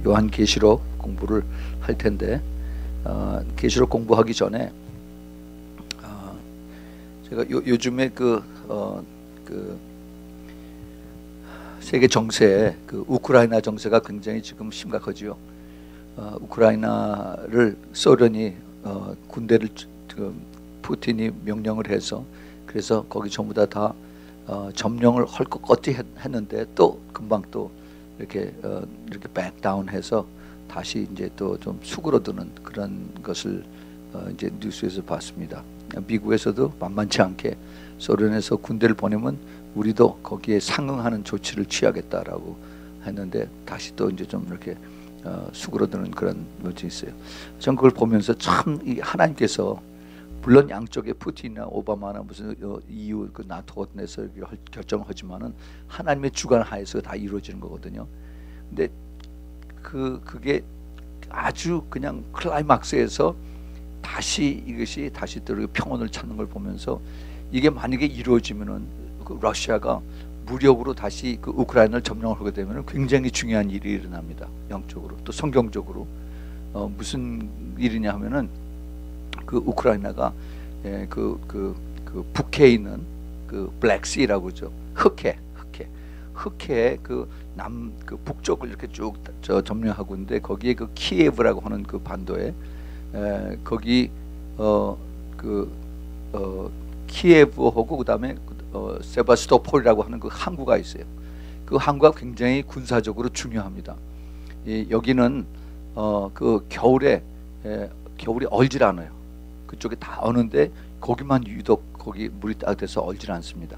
요한계시록 공부를 할 텐데, 계시록 공부하기 전에 제가 요즘에 그 세계 정세, 그 우크라이나 정세가 굉장히 지금 심각하지요. 우크라이나를 소련이 군대를 푸틴이 명령을 해서, 그래서 거기 전부 다 점령을 할 것 같이 했는데 또 금방 또 이렇게 백다운해서 다시 이제 또 좀 수그러드는 그런 것을 이제 뉴스에서 봤습니다. 미국에서도 만만치 않게 소련에서 군대를 보내면 우리도 거기에 상응하는 조치를 취하겠다라고 했는데 다시 또 이제 좀 이렇게 수그러드는 그런 것이 있어요. 전 그걸 보면서 참 이 하나님께서, 물론 양쪽에 푸틴이나 오바마나 무슨 EU 그 나토 같은 데서 결정을 하지만은 하나님의 주관 하에서 다 이루어지는 거거든요. 근데 그게 아주 그냥 클라이막스에서 다시 이것이 다시 또 평온을 찾는 걸 보면서, 이게 만약에 이루어지면은 그 러시아가 무력으로 다시 그 우크라이나를 점령을 하게 되면 굉장히 중요한 일이 일어납니다. 영적으로 또 성경적으로. 무슨 일이냐 하면은 그 우크라이나가 그 북해에 있는 그 블랙시라고 하죠. 흑해 그 북쪽을 이렇게 쭉 점령하고 있는데, 거기에 그 키예브라고 하는 그 반도에 거기 키예브하고 그다음에 세바스토폴이라고 하는 그 항구가 있어요. 그 항구가 굉장히 군사적으로 중요합니다. 여기는 그 겨울이 얼질 않아요. 그쪽에 다 어는데 거기만 유독 거기 물이 따뜻해서 얼질 않습니다.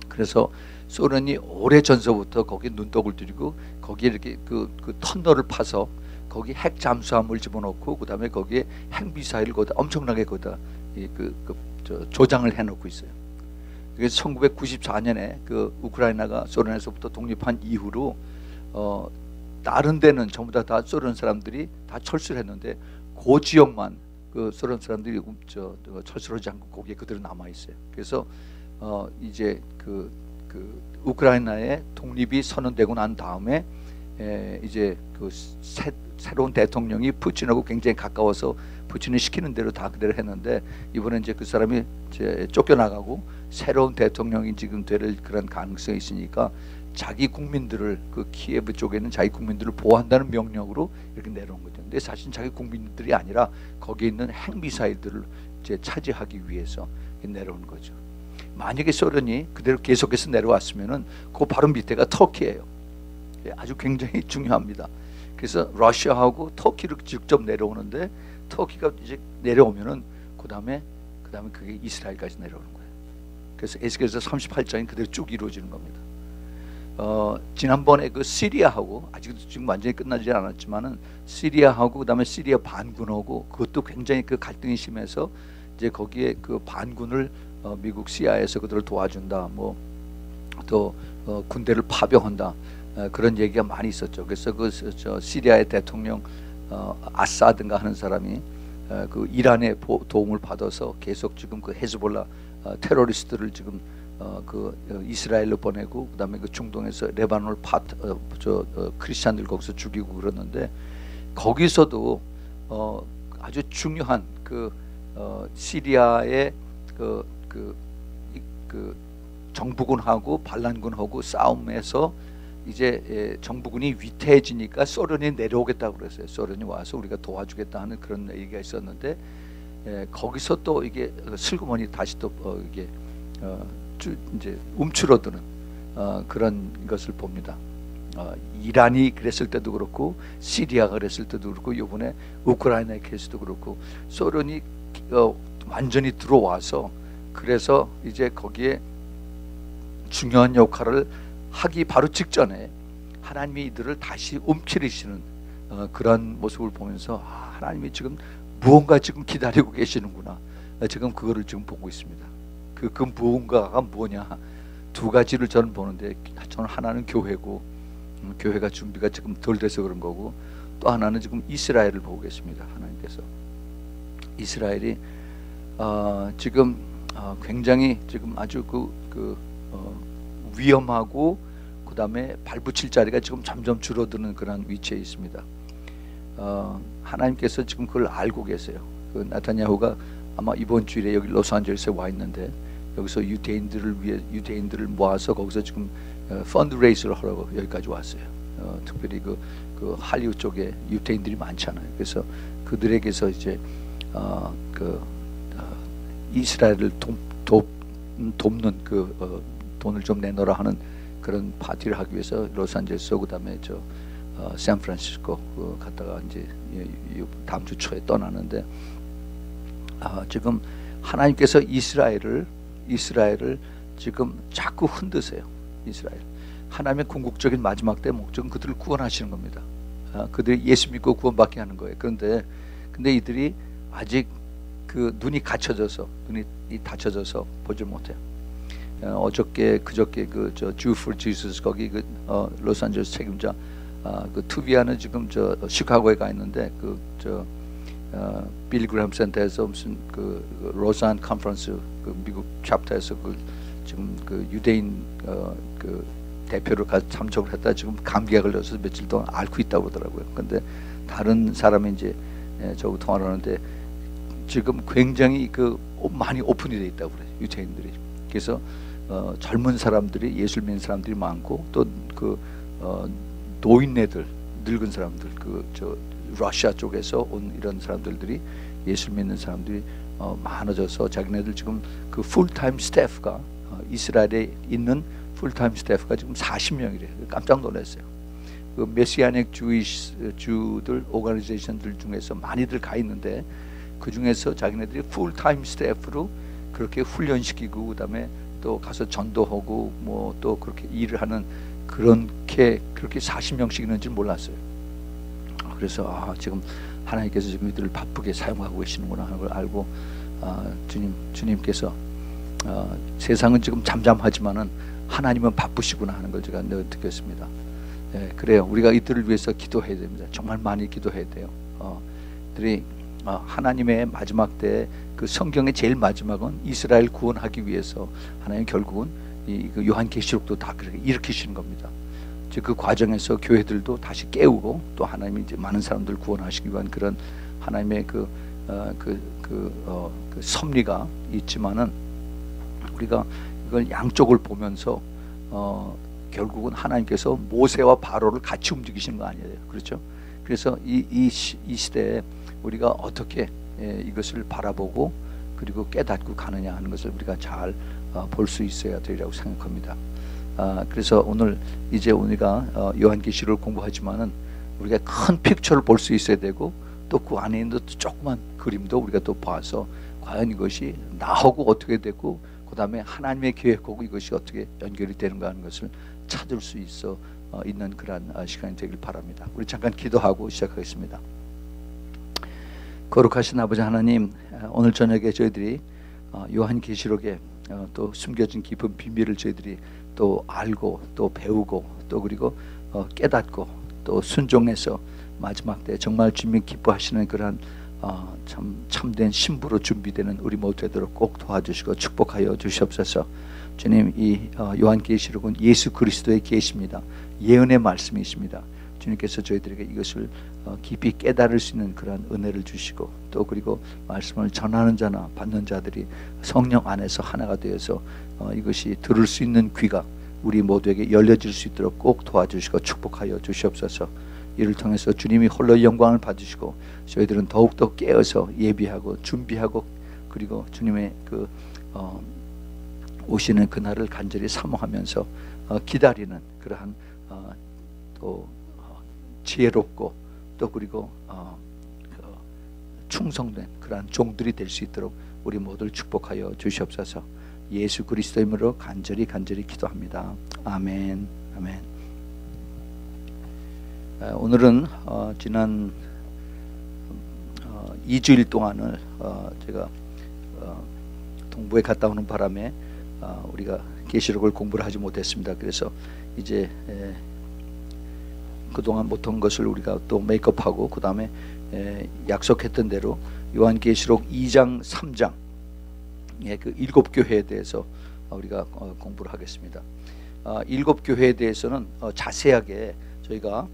그래서 소련이 오래 전서부터 거기 눈독을 들이고 거기에 이렇게 그 터널을 파서 거기 핵 잠수함을 집어넣고 그다음에 거기에 핵 미사일을 거기다 엄청나게 거기다 조장을 해놓고 있어요. 그래서 1994년에 그 우크라이나가 소련에서부터 독립한 이후로 다른 데는 전부 다 소련 사람들이 다 철수를 했는데, 그 지역만 그 소련 사람들이 철수를 하지 않고 거기에 그대로 남아 있어요. 그래서 이제 그 우크라이나의 독립이 선언되고 난 다음에 이제 그 새로운 대통령이 푸틴하고 굉장히 가까워서 푸틴이 시키는 대로 다 그대로 했는데, 이번에 이제 그 사람이 이제 쫓겨나가고 새로운 대통령이 지금 될 그런 가능성이 있으니까 자기 국민들을, 그 키예브 쪽에 있는 자기 국민들을 보호한다는 명령으로 이렇게 내려온 거죠. 근데 사실 자기 국민들이 아니라 거기에 있는 핵미사일들을 이제 차지하기 위해서 내려온 거죠. 만약에 소련이 그대로 계속해서 내려왔으면은 그 바로 밑에가 터키예요. 아주 굉장히 중요합니다. 그래서 러시아하고 터키를 직접 내려오는데, 터키가 이제 내려오면은 그다음에 그게 이스라엘까지 내려오는 거예요. 그래서 에스겔서 38장이 그대로 쭉 이루어지는 겁니다. 지난번에 그 시리아하고, 아직도 지금 완전히 끝나지 않았지만은 시리아하고 그다음에 시리아 반군하고 그것도 굉장히 그 갈등이 심해서 이제 거기에 그 반군을 미국 CIA에서 그들을 도와준다, 뭐 또 군대를 파병한다, 그런 얘기가 많이 있었죠. 그래서 시리아의 대통령 아사드인가 하는 사람이 그 이란의 도움을 받아서 계속 지금 그 헤즈볼라 테러리스트를 지금 그 이스라엘로 보내고, 그다음에 그 중동에서 레바논을 크리스찬들 거기서 죽이고 그러는데, 거기서도 아주 중요한 그 시리아의 그 정부군하고 반란군하고 싸움에서 이제 정부군이 위태해지니까 소련이 내려오겠다고 그랬어요. 소련이 와서 우리가 도와주겠다 하는 그런 얘기가 있었는데, 거기서 또 이게 슬그머니 다시 또 이게 이제 움츠러드는 그런 것을 봅니다. 이란이 그랬을 때도 그렇고, 시리아가 그랬을 때도 그렇고, 이번에 우크라이나의 케이스도 그렇고, 소련이 완전히 들어와서, 그래서 이제 거기에 중요한 역할을 하기 바로 직전에 하나님이 이들을 다시 움츠리시는 그런 모습을 보면서, 하나님이 지금 무언가 지금 기다리고 계시는구나, 지금 그거를 지금 보고 있습니다. 그 무언가가 뭐냐, 두 가지를 저는 보는데, 저는 하나는 교회고, 교회가 준비가 지금 덜 돼서 그런 거고, 또 하나는 지금 이스라엘을 보고 계십니다. 하나님께서 이스라엘이 지금 굉장히 지금 아주 위험하고 그 다음에 발붙일 자리가 지금 점점 줄어드는 그런 위치에 있습니다. 하나님께서 지금 그걸 알고 계세요. 그 나타냐후가 아마 이번 주일에 여기 로스앤젤레스에 와 있는데 여기서 유대인들을 모아서 거기서 지금 펀드레이스를 하려고 여기까지 왔어요. 특별히 그 할리우드 쪽에 유대인들이 많잖아요. 그래서 그들에게서 이제 이스라엘을 돕는 돈을 좀 내놓으라 하는 그런 파티를 하기 위해서 로스앤젤레스 그다음에 샌프란시스코 갔다가 이제 다음 주 초에 떠나는데 지금 하나님께서 이스라엘을 지금 자꾸 흔드세요. 이스라엘. 하나님의 궁극적인 마지막 때 목적은 그들을 구원하시는 겁니다. 그들이 예수 믿고 구원받게 하는 거예요. 근데 이들이 아직 그 눈이 닫혀져서 보질 못해요. 그저께 Jew for Jesus 거기 로스앤젤레스 책임자 그 투비아는 지금 시카고에 가 있는데 빌 그레이엄 센터에서 무슨 로산 컨퍼런스 미국 챕터에서 지금 유대인 대표로 참석을 했다 지금 감기가 걸려서 며칠 동안 앓고 있다고 그러더라고요. 근데 다른 사람이 이제 저하고 통화를 하는데 지금 굉장히 많이 오픈이 돼 있다고 그래요. 유대인들이. 그래서 젊은 사람들이 예수 믿는 사람들이 많고 또 노인네들 늙은 사람들 러시아 쪽에서 온 이런 사람들이 예수 믿는 사람들이 많아져서 자기네들 지금 그 풀타임 스태프가 이스라엘에 있는 풀타임 스태프가 지금 40명이래요. 깜짝 놀랐어요. 그 메시아닉 주들 오가니제이션들 중에서 많이들 가 있는데 그 중에서 자기네들이 풀타임 스태프로 그렇게 훈련시키고 그다음에 또 가서 전도하고 뭐 또 그렇게 일을 하는 그렇게 40명씩 있는지 몰랐어요. 그래서 지금 하나님께서 지금 이들을 바쁘게 사용하고 계시는구나 하는 걸 알고 주님께서 세상은 지금 잠잠하지만은 하나님은 바쁘시구나 하는 걸 제가 느꼈습니다. 그래요. 우리가 이들을 위해서 기도해야 됩니다. 정말 많이 기도해야 돼요. 이들이 하나님의 마지막 때 그 성경의 제일 마지막은 이스라엘 구원하기 위해서 하나님 결국은 그 요한계시록도 다 그렇게 일으키시는 겁니다. 즉 그 과정에서 교회들도 다시 깨우고 또 하나님이 이제 많은 사람들 구원하시기 위한 그런 하나님의 그 섭리가 있지만은 우리가 이걸 양쪽을 보면서 결국은 하나님께서 모세와 바로를 같이 움직이시는 거 아니에요, 그렇죠? 그래서 이 시대에 우리가 어떻게 이것을 바라보고 그리고 깨닫고 가느냐 하는 것을 우리가 잘 볼 수 있어야 되리라고 생각합니다. 그래서 오늘 이제 우리가 요한계시록을 공부하지만은 우리가 큰 픽처를 볼 수 있어야 되고 또 그 안에 있는 또 조그만 그림도 우리가 또 봐서 과연 이것이 나하고 어떻게 되고 그 다음에 하나님의 계획하고 이것이 어떻게 연결이 되는가 하는 것을 찾을 수 있는 그런 시간이 되길 바랍니다. 우리 잠깐 기도하고 시작하겠습니다. 거룩하신 아버지 하나님, 오늘 저녁에 저희들이 요한계시록에 또 숨겨진 깊은 비밀을 저희들이 또 알고 또 배우고 또 그리고 깨닫고 또 순종해서 마지막 때 정말 주님 기뻐하시는 그런 참된 신부로 준비되는 우리 모두 되도록 꼭 도와주시고 축복하여 주시옵소서. 주님, 이 요한계시록은 예수 그리스도의 계시입니다. 예언의 말씀이십니다. 주님께서 저희들에게 이것을 깊이 깨달을 수 있는 그런 은혜를 주시고 또 그리고 말씀을 전하는 자나 받는 자들이 성령 안에서 하나가 되어서 이것이 들을 수 있는 귀가 우리 모두에게 열려질 수 있도록 꼭 도와주시고 축복하여 주시옵소서. 이를 통해서 주님이 홀로 영광을 받으시고 저희들은 더욱더 깨어서 예비하고 준비하고 그리고 주님의 오시는 그날을 간절히 사모하면서 기다리는 그러한 또 지혜롭고 또 그리고 충성된 그러한 종들이 될 수 있도록 우리 모두를 축복하여 주시옵소서. 예수 그리스도 이름으로 간절히 기도합니다. 아멘. 아멘. 오늘은 지난 2주일 동안을 제가 동부에 갔다 오는 바람에 우리가 계시록을 공부를 하지 못했습니다. 그래서 이제 그동안 못한 것을 우리가 또 메이크업하고 그 다음에 약속했던 대로 요한계시록 2장 3장 그 7교회에 대해서 우리가 공부를 하겠습니다. 일곱 교회에 대해서는 자세하게 저희가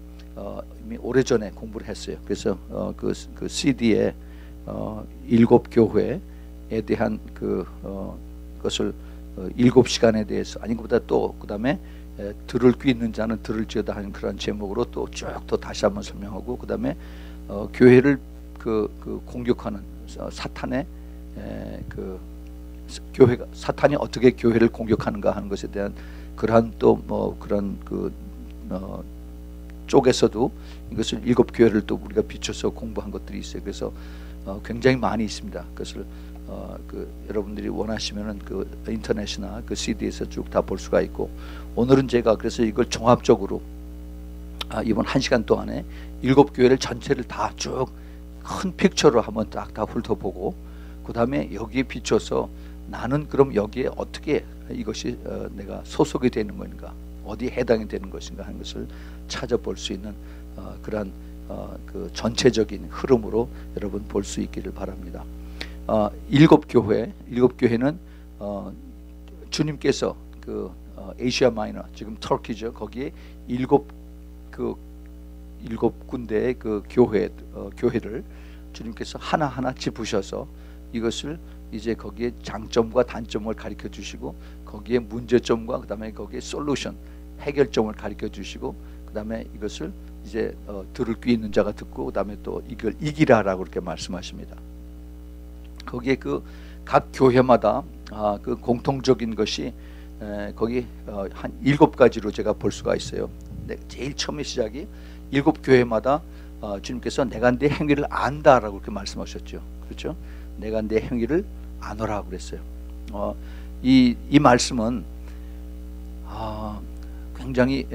이미 오래전에 공부를 했어요. 그래서 그 CD에 일곱 교회에 대한 그것을 일곱 시간에 대해서 아닌 것보다 또 그다음에 들을 귀 있는 자는 들을지어다 하는 그런 제목으로 또 쭉 또 다시 한번 설명하고, 그다음에 교회를 그 공격하는 사탄의 교회가 사탄이 어떻게 교회를 공격하는가 하는 것에 대한 그러한 또 뭐 그런 쪽에서도 이것을 일곱 교회를 또 우리가 비춰서 공부한 것들이 있어요. 그래서 굉장히 많이 있습니다. 그것을 여러분들이 원하시면은 그 인터넷이나 그 CD에서 쭉 다 볼 수가 있고, 오늘은 제가 그래서 이걸 종합적으로 이번 1시간 동안에 일곱 교회를 전체를 다 쭉 큰 픽처로 한번 딱 다 훑어보고, 그 다음에 여기에 비춰서 나는 그럼 여기에 어떻게 이것이 내가 소속이 되는 것인가, 어디에 해당이 되는 것인가 하는 것을 찾아볼 수 있는 그러한 그 전체적인 흐름으로 여러분 볼 수 있기를 바랍니다. 일곱 교회는 주님께서 그 아시아 마이너, 지금 터키죠, 거기에 일곱 군데의 그 교회를 주님께서 하나하나 짚으셔서 이것을 이제 거기에 장점과 단점을 가르쳐 주시고, 거기에 문제점과 그 다음에 거기에 솔루션, 해결점을 가르쳐 주시고, 그 다음에 이것을 이제 들을 귀 있는 자가 듣고, 그 다음에 또 이걸 이기라라고 그렇게 말씀하십니다. 거기에 그 각 교회마다 그 공통적인 것이 거기 한 7가지로 제가 볼 수가 있어요. 제일 처음에 시작이 일곱 교회마다 주님께서 내가 네 행위를 안다라고 그렇게 말씀하셨죠. 그렇죠? 내가 네 행위를 아노라 그랬어요. 이 말씀은 굉장히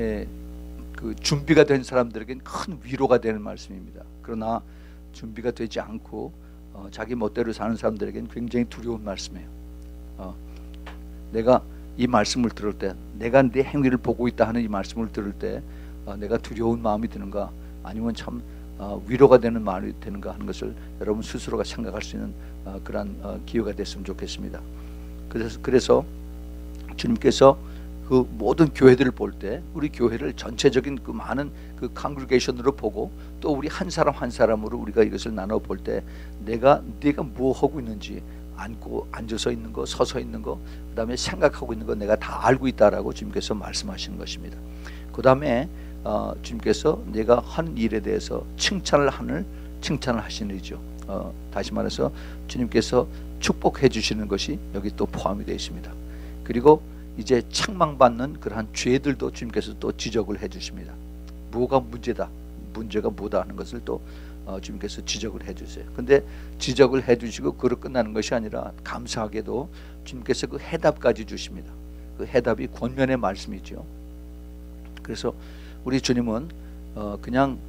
그 준비가 된 사람들에게는 큰 위로가 되는 말씀입니다. 그러나 준비가 되지 않고 자기 멋대로 사는 사람들에게는 굉장히 두려운 말씀이에요. 내가 이 말씀을 들을 때, 내가 네 행위를 보고 있다 하는 이 말씀을 들을 때 내가 두려운 마음이 드는가, 아니면 참 위로가 되는 마음이 드는가 하는 것을 여러분 스스로가 생각할 수 있는 그러한 기회가 됐으면 좋겠습니다. 그래서 주님께서 그 모든 교회들을 볼 때 우리 교회를 전체적인 그 많은 그 컨그레이션으로 보고, 또 우리 한 사람 한 사람으로 우리가 이것을 나눠 볼 때 내가 뭐 하고 있는지, 앉아서 있는 거, 서서 있는 거, 그 다음에 생각하고 있는 거 내가 다 알고 있다라고 주님께서 말씀하시는 것입니다. 그 다음에 주님께서 내가 한 일에 대해서 칭찬을 하시는 일이죠. 다시 말해서 주님께서 축복해 주시는 것이 여기 또 포함이 되어 있습니다. 그리고 이제 책망받는 그러한 죄들도 주님께서 또 지적을 해 주십니다. 뭐가 문제가 뭐다 하는 것을 또 주님께서 지적을 해 주세요. 근데 지적을 해 주시고 그로 끝나는 것이 아니라 감사하게도 주님께서 그 해답까지 주십니다. 그 해답이 권면의 말씀이죠. 그래서 우리 주님은 그냥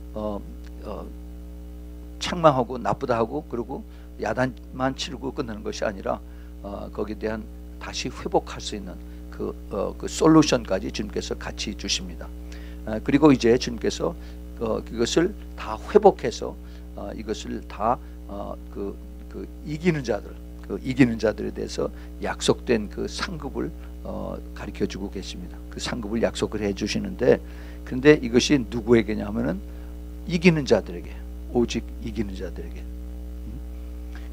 책망하고 나쁘다 하고 그리고 야단만 치르고 끝나는 것이 아니라 거기에 대한 다시 회복할 수 있는 그 솔루션까지 주님께서 같이 주십니다. 그리고 이제 주님께서 그것을 다 회복해서 이것을 다 이기는 자들에 대해서 약속된 그 상급을 가르쳐 주고 계십니다. 그 상급을 약속을 해 주시는데, 그런데 이것이 누구에게냐 하면은 이기는 자들에게, 오직 이기는 자들에게.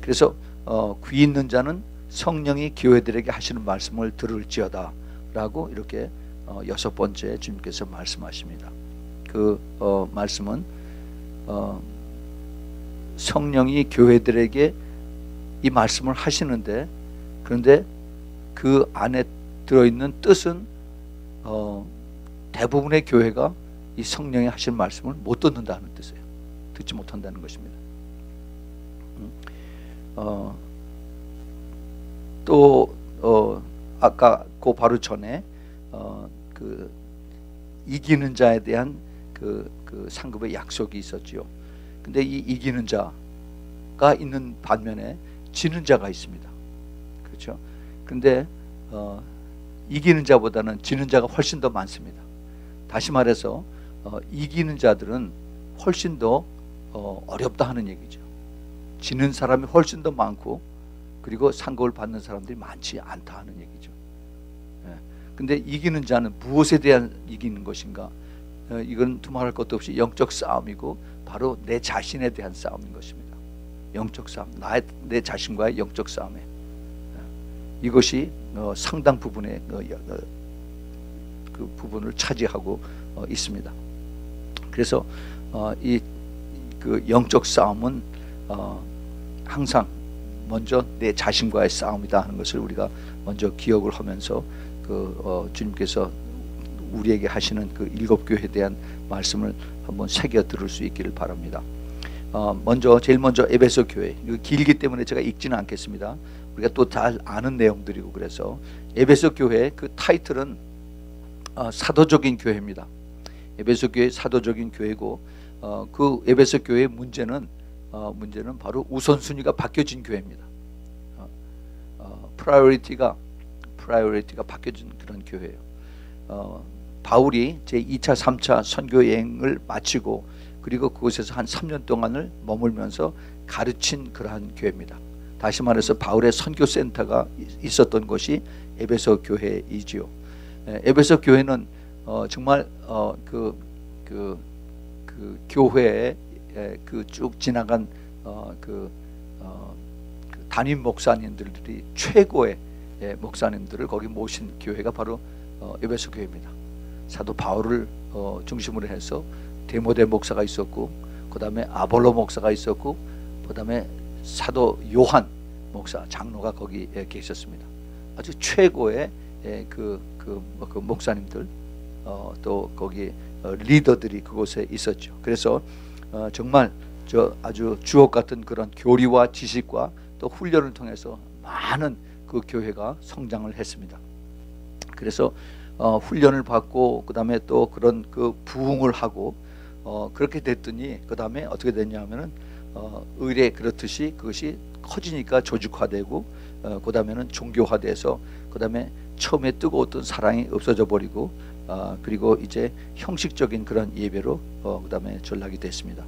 그래서 귀 있는 자는 성령이 교회들에게 하시는 말씀을 들을지어다 라고 이렇게 6번째 주님께서 말씀하십니다. 그 말씀은 성령이 교회들에게 이 말씀을 하시는데, 그런데 그 안에 들어있는 뜻은 대부분의 교회가 이 성령이 하신 말씀을 못 듣는다는 뜻이에요. 듣지 못한다는 것입니다. 또 아까 그 바로 전에 그 이기는 자에 대한 그 상급의 약속이 있었지요. 근데 이 이기는 자가 있는 반면에 지는 자가 있습니다. 그렇죠? 근데 이기는 자보다는 지는 자가 훨씬 더 많습니다. 다시 말해서 이기는 자들은 훨씬 더 어렵다 하는 얘기죠. 지는 사람이 훨씬 더 많고, 그리고 상급을 받는 사람들이 많지 않다 하는 얘기죠. 근데 이기는 자는 무엇에 대한 이기는 것인가? 이건 두말할 것도 없이 영적 싸움이고 바로 내 자신에 대한 싸움인 것입니다. 영적 싸움, 내 자신과의 영적 싸움에 이것이 상당 부분의 그 부분을 차지하고 있습니다. 그래서 이 그 영적 싸움은 항상 먼저 내 자신과의 싸움이다 하는 것을 우리가 먼저 기억을 하면서 주님께서 우리에게 하시는 그 7교회에 대한 말씀을 한번 새겨 들을 수 있기를 바랍니다. 제일 먼저 에베소 교회, 길기 때문에 제가 읽지는 않겠습니다. 우리가 또 잘 아는 내용들이고, 그래서 에베소 교회 그 타이틀은 사도적인 교회입니다. 에베소 교회 사도적인 교회고, 그 에베소 교회의 문제는 바로 우선순위가 바뀌어진 교회입니다. 프라이어리티가 바뀌어진 그런 교회예요. 바울이 제2차 3차 선교 여행을 마치고 그리고 그곳에서 한 3년 동안을 머물면서 가르친 그러한 교회입니다. 다시 말해서 바울의 선교센터가 있었던 것이 에베소 교회이지요. 에베소 교회는 정말 그 교회에 쭉 지나간 담임 목사님들이 최고의 목사님들을 거기 모신 교회가 바로 에베소 교회입니다. 사도 바울을 중심으로 해서 데모데 목사가 있었고, 그 다음에 아볼로 목사가 있었고, 그 다음에 사도 요한 목사 장로가 거기에 계셨습니다. 아주 최고의 그 목사님들, 또 거기 리더들이 그곳에 있었죠. 그래서 정말 아주 주옥 같은 그런 교리와 지식과 또 훈련을 통해서 많은 그 교회가 성장을 했습니다. 그래서 훈련을 받고 그 다음에 또 그런 그 부흥을 하고 그렇게 됐더니 그 다음에 어떻게 됐냐면은 의례 그렇듯이 그것이 커지니까 조직화되고 그 다음에는 종교화돼서 그 다음에 처음에 뜨거웠던 사랑이 없어져 버리고 그리고 이제 형식적인 그런 예배로 그 다음에 전락이 됐습니다.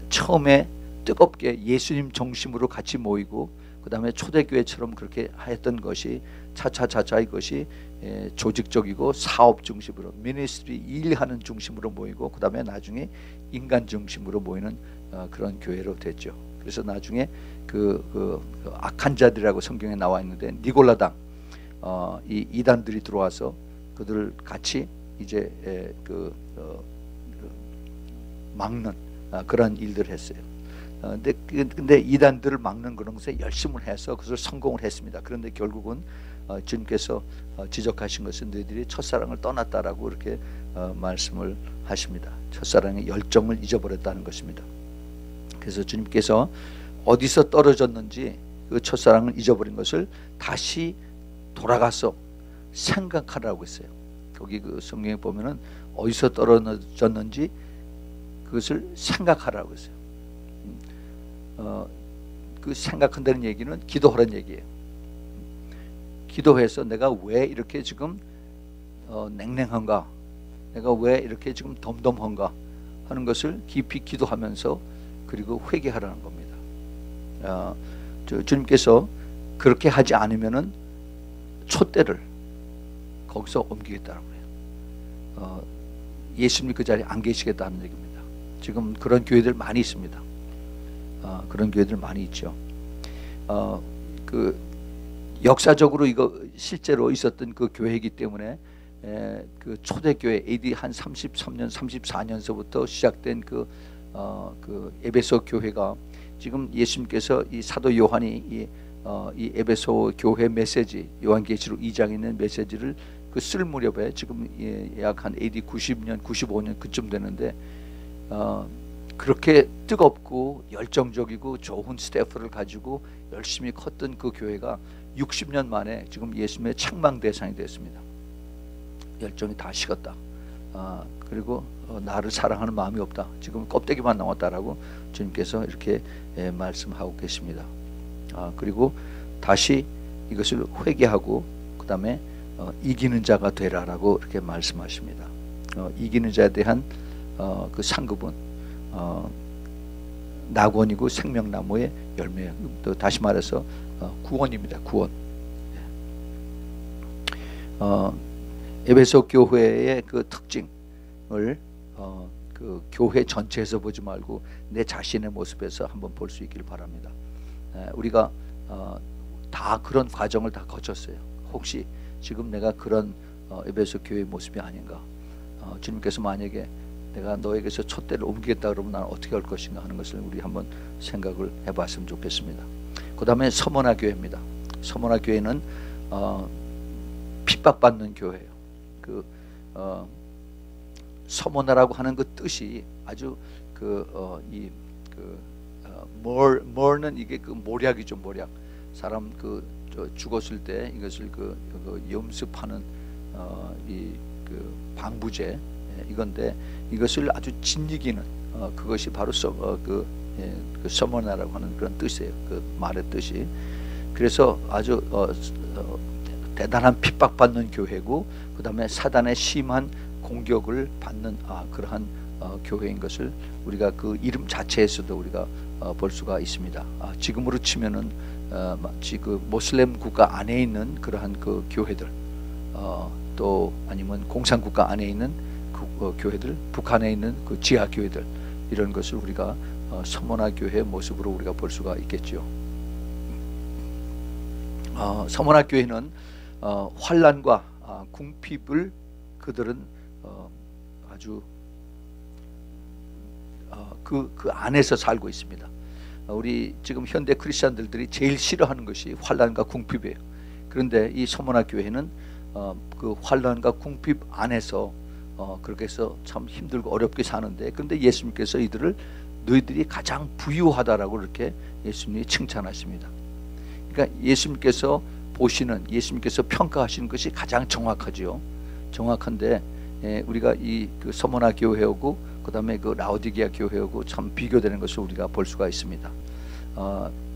처음에 뜨겁게 예수님 중심으로 같이 모이고 그 다음에 초대교회처럼 그렇게 했던 것이 차차 이것이 조직적이고 사업 중심으로 미니스트리 일하는 중심으로 모이고 그 다음에 나중에 인간 중심으로 모이는 그런 교회로 됐죠. 그래서 나중에 그 악한 자들이라고 성경에 나와 있는데 니골라당 이 이단들이 들어와서 그들을 같이 이제 막는 그런 일들을 했어요. 근데 이단들을 막는 그런 것에 열심을 해서 그것을 성공을 했습니다. 그런데 결국은 주님께서 지적하신 것은 너희들이 첫사랑을 떠났다라고 이렇게 말씀을 하십니다. 첫사랑의 열정을 잊어버렸다는 것입니다. 그래서 주님께서 어디서 떨어졌는지 그 첫사랑을 잊어버린 것을 다시 돌아가서 생각하라고 했어요. 거기 그 성경에 보면은 어디서 떨어졌는지 그것을 생각하라고 했어요. 그 생각한다는 얘기는 기도하라는 얘기예요. 기도해서 내가 왜 이렇게 지금 냉랭한가, 내가 왜 이렇게 지금 덤덤한가 하는 것을 깊이 기도하면서 그리고 회개하라는 겁니다. 주님께서 그렇게 하지 않으면은 촛대를 거기서 옮기겠다라고 해요. 예수님이 그 자리에 안 계시겠다는 얘기입니다. 지금 그런 교회들 많이 있습니다. 그런 교회들 많이 있죠. 그 역사적으로 이거 실제로 있었던 그 교회이기 때문에 그 초대교회 AD 한 33년 34년서부터 시작된 그 에베소 교회가 지금 예수님께서 이 사도 요한이 이 에베소 교회 메시지 요한계시록 2장에 있는 메시지를 그 쓸 무렵에 지금 약 한 AD 90년 95년 그쯤 되는데 그렇게 뜨겁고 열정적이고 좋은 스태프를 가지고 열심히 컸던 그 교회가 60년 만에 지금 예수님의 책망 대상이 됐습니다. 열정이 다 식었다. 그리고 나를 사랑하는 마음이 없다. 지금 껍데기만 남았다라고 주님께서 이렇게 말씀하고 계십니다. 그리고 다시 이것을 회개하고 그 다음에 이기는 자가 되라라고 이렇게 말씀하십니다. 이기는 자에 대한 그 상급은 낙원이고 생명나무의 열매, 또 다시 말해서 구원입니다. 구원. 에베소 교회의 그 특징을 그 교회 전체에서 보지 말고 내 자신의 모습에서 한번 볼 수 있기를 바랍니다. 우리가 다 그런 과정을 다 거쳤어요. 혹시 지금 내가 그런 에베소 교회의 모습이 아닌가? 주님께서 만약에 내가 너에게서 촛대를 옮기겠다 그러면 나는 어떻게 할 것인가 하는 것을 우리 한번 생각을 해봤으면 좋겠습니다. 그 다음에 서머나 교회입니다. 서머나 교회는 핍박받는 교회예요. 그 서머나라고 하는 그 뜻이 아주 mor는 이게 그 모략이죠. 모략. 사람 죽었을 때 이것을 그 염습하는 그 방부제 이건데 이것을 아주 짓이기는 그것이 바로 그 서머나라고 하는 그런 뜻이에요. 그 말의 뜻이. 그래서 아주 대단한 핍박받는 교회고 그 다음에 사단의 심한 공격을 받는 그러한 교회인 것을 우리가 그 이름 자체에서도 우리가 볼 수가 있습니다. 지금으로 치면은 마치 그 모슬렘 국가 안에 있는 그러한 그 교회들, 또 아니면 공산국가 안에 있는 그 교회들, 북한에 있는 그 지하 교회들 이런 것을 우리가 서머나 교회의 모습으로 우리가 볼 수가 있겠죠. 서머나 교회는 환난과 궁핍을 그들은 아주 그 안에서 살고 있습니다. 우리 지금 현대 크리스천들이 제일 싫어하는 것이 환난과 궁핍이에요. 그런데 이 서머나 교회는 그 환난과 궁핍 안에서 그렇게 해서 참 힘들고 어렵게 사는데, 그런데 예수님께서 이들을 너희들이 가장 부유하다라고 이렇게 예수님이 칭찬하십니다. 그러니까 예수님께서 보시는, 예수님께서 평가하시는 것이 가장 정확하지요. 정확한데 우리가 그 서머나 교회하고 그 다음에 그 라오디게아 교회하고 참 비교되는 것을 우리가 볼 수가 있습니다.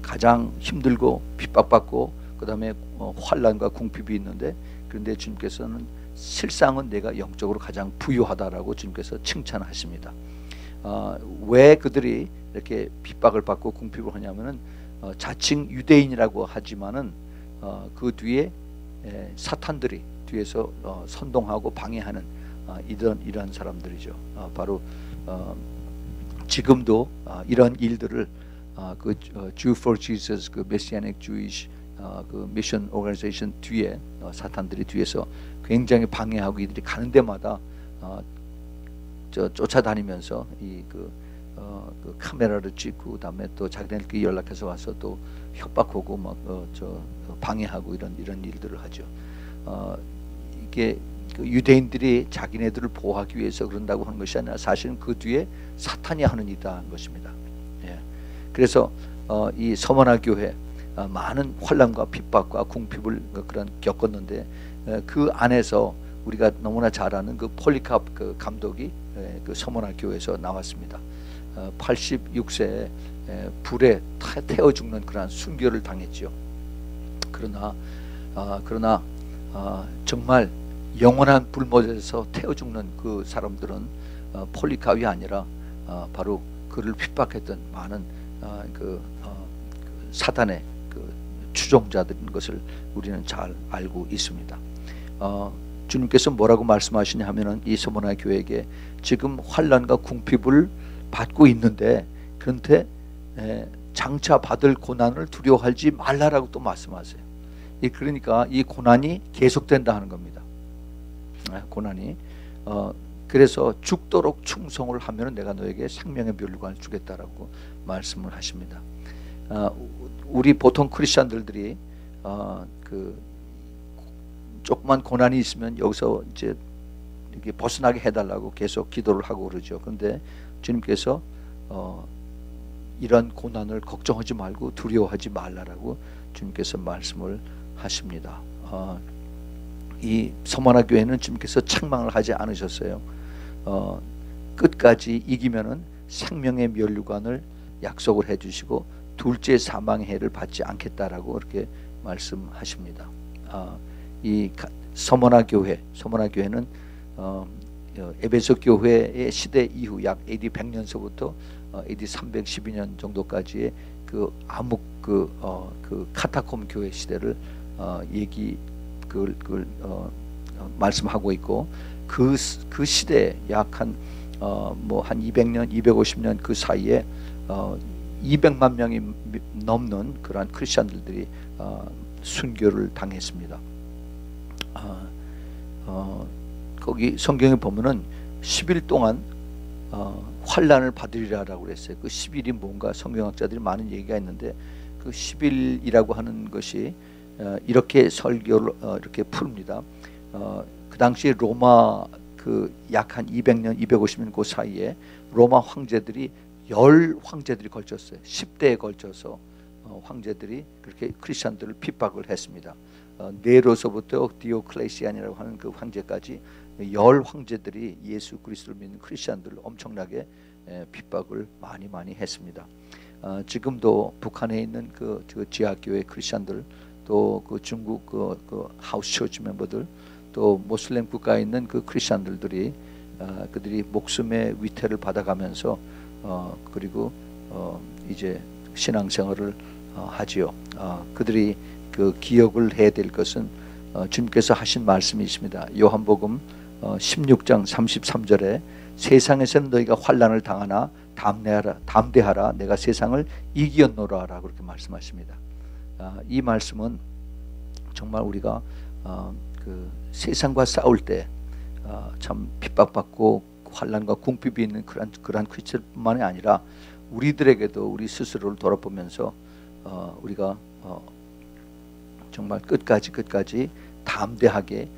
가장 힘들고 핍박받고 그 다음에 환난과 궁핍이 있는데, 그런데 주님께서는 실상은 내가 영적으로 가장 부유하다라고 주님께서 칭찬하십니다. 왜 그들이 이렇게 핍박을 받고 궁핍을 하냐면은 자칭 유대인이라고 하지만은 그 뒤에 사탄들이 뒤에서 선동하고 방해하는 이런 사람들이죠. 바로 지금도 이런 일들을 그 Jew for Jesus, 그 Messianic Jewish 그 미션 오거니제이션 뒤에 사탄들이 뒤에서 굉장히 방해하고 이들이 가는 데마다 쫓아다니면서 그 카메라를 찍고 그다음에 또 자기네들끼리 연락해서 와서 또 협박하고 막 방해하고 이런 일들을 하죠. 이게 그 유대인들이 자기네들을 보호하기 위해서 그런다고 하는 것이 아니라 사실은 그 뒤에 사탄이 하는 일이다 하는 것입니다. 예. 그래서 이 서머나 교회 많은 환난과 핍박과 궁핍을 그런 겪었는데 그 안에서 우리가 너무나 잘 아는 그 폴리캅 그 감독이 그 서머나 교회에서 나왔습니다. 86세에 불에 태워 죽는 그런 순교를 당했죠. 그러나 정말 영원한 불못에서 태워 죽는 그 사람들은 폴리캅이 아니라 바로 그를 핍박했던 많은 그 사단의 그 추종자들인 것을 우리는 잘 알고 있습니다. 주님께서 뭐라고 말씀하시냐 하면은 이 서머나 교회에게 지금 환난과 궁핍을 받고 있는데, 그런데 장차 받을 고난을 두려워하지 말라라고 또 말씀하세요. 그러니까 이 고난이 계속된다 하는 겁니다. 고난이 그래서 죽도록 충성을 하면 내가 너에게 생명의 멸류관을 주겠다라고 말씀을 하십니다. 우리 보통 크리스천들이 그 조그만 고난이 있으면 여기서 이제 이렇게 벗어나게 해달라고 계속 기도를 하고 그러죠. 그런데 주님께서 이런 고난을 걱정하지 말고 두려워하지 말라라고 주님께서 말씀을 하십니다. 이 서머나 교회는 주님께서 책망을 하지 않으셨어요. 끝까지 이기면은 생명의 면류관을 약속을 해주시고 둘째 사망의 해를 받지 않겠다라고 그렇게 말씀하십니다. 이 서머나 교회는 에베소 교회의 시대 이후 약 AD 100년서부터 AD 312년 정도까지의 그 암흑 그 카타콤 교회 시대를 말씀하고 있고 그 시대에 약 한 한 200년, 250년 그 사이에 200만 명이 넘는 그러한 크리스천들이 순교를 당했습니다. 거기 성경에 보면은 10일 동안 환란을 받으리라라고 그랬어요. 그 10일이 뭔가 성경학자들이 많은 얘기가 있는데 그 10일이라고 하는 것이 이렇게 설교를 이렇게 풉니다. 그 당시에 로마 약 한 200년, 250년 그 사이에 로마 황제들이 10황제들이 걸쳤어요. 10대에 걸쳐서 황제들이 그렇게 크리스천들을 핍박을 했습니다. 네로서부터 디오클레시안이라고 하는 그 황제까지 10황제들이 예수 그리스도를 믿는 크리스천들을 엄청나게 핍박을 많이 했습니다. 지금도 북한에 있는 그 지하교회 크리스천들, 또 그 중국 그 하우스 처치 멤버들, 또 모슬렘 국가에 있는 그 크리스천들이 그들이 목숨의 위태를 받아가면서 그리고 이제 신앙생활을 하지요. 그들이 그 기억을 해야 될 것은 주님께서 하신 말씀이 있습니다. 요한복음 16장 33절에 세상에서는 너희가 환난을 당하나 담대하라 내가 세상을 이기었노라 그렇게 말씀하십니다. 이 말씀은 정말 우리가 그 세상과 싸울 때 참 핍박받고 환난과 궁핍이 있는 그러한 크리스천뿐만이 아니라 우리들에게도 우리 스스로를 돌아보면서 우리가 정말 끝까지 담대하게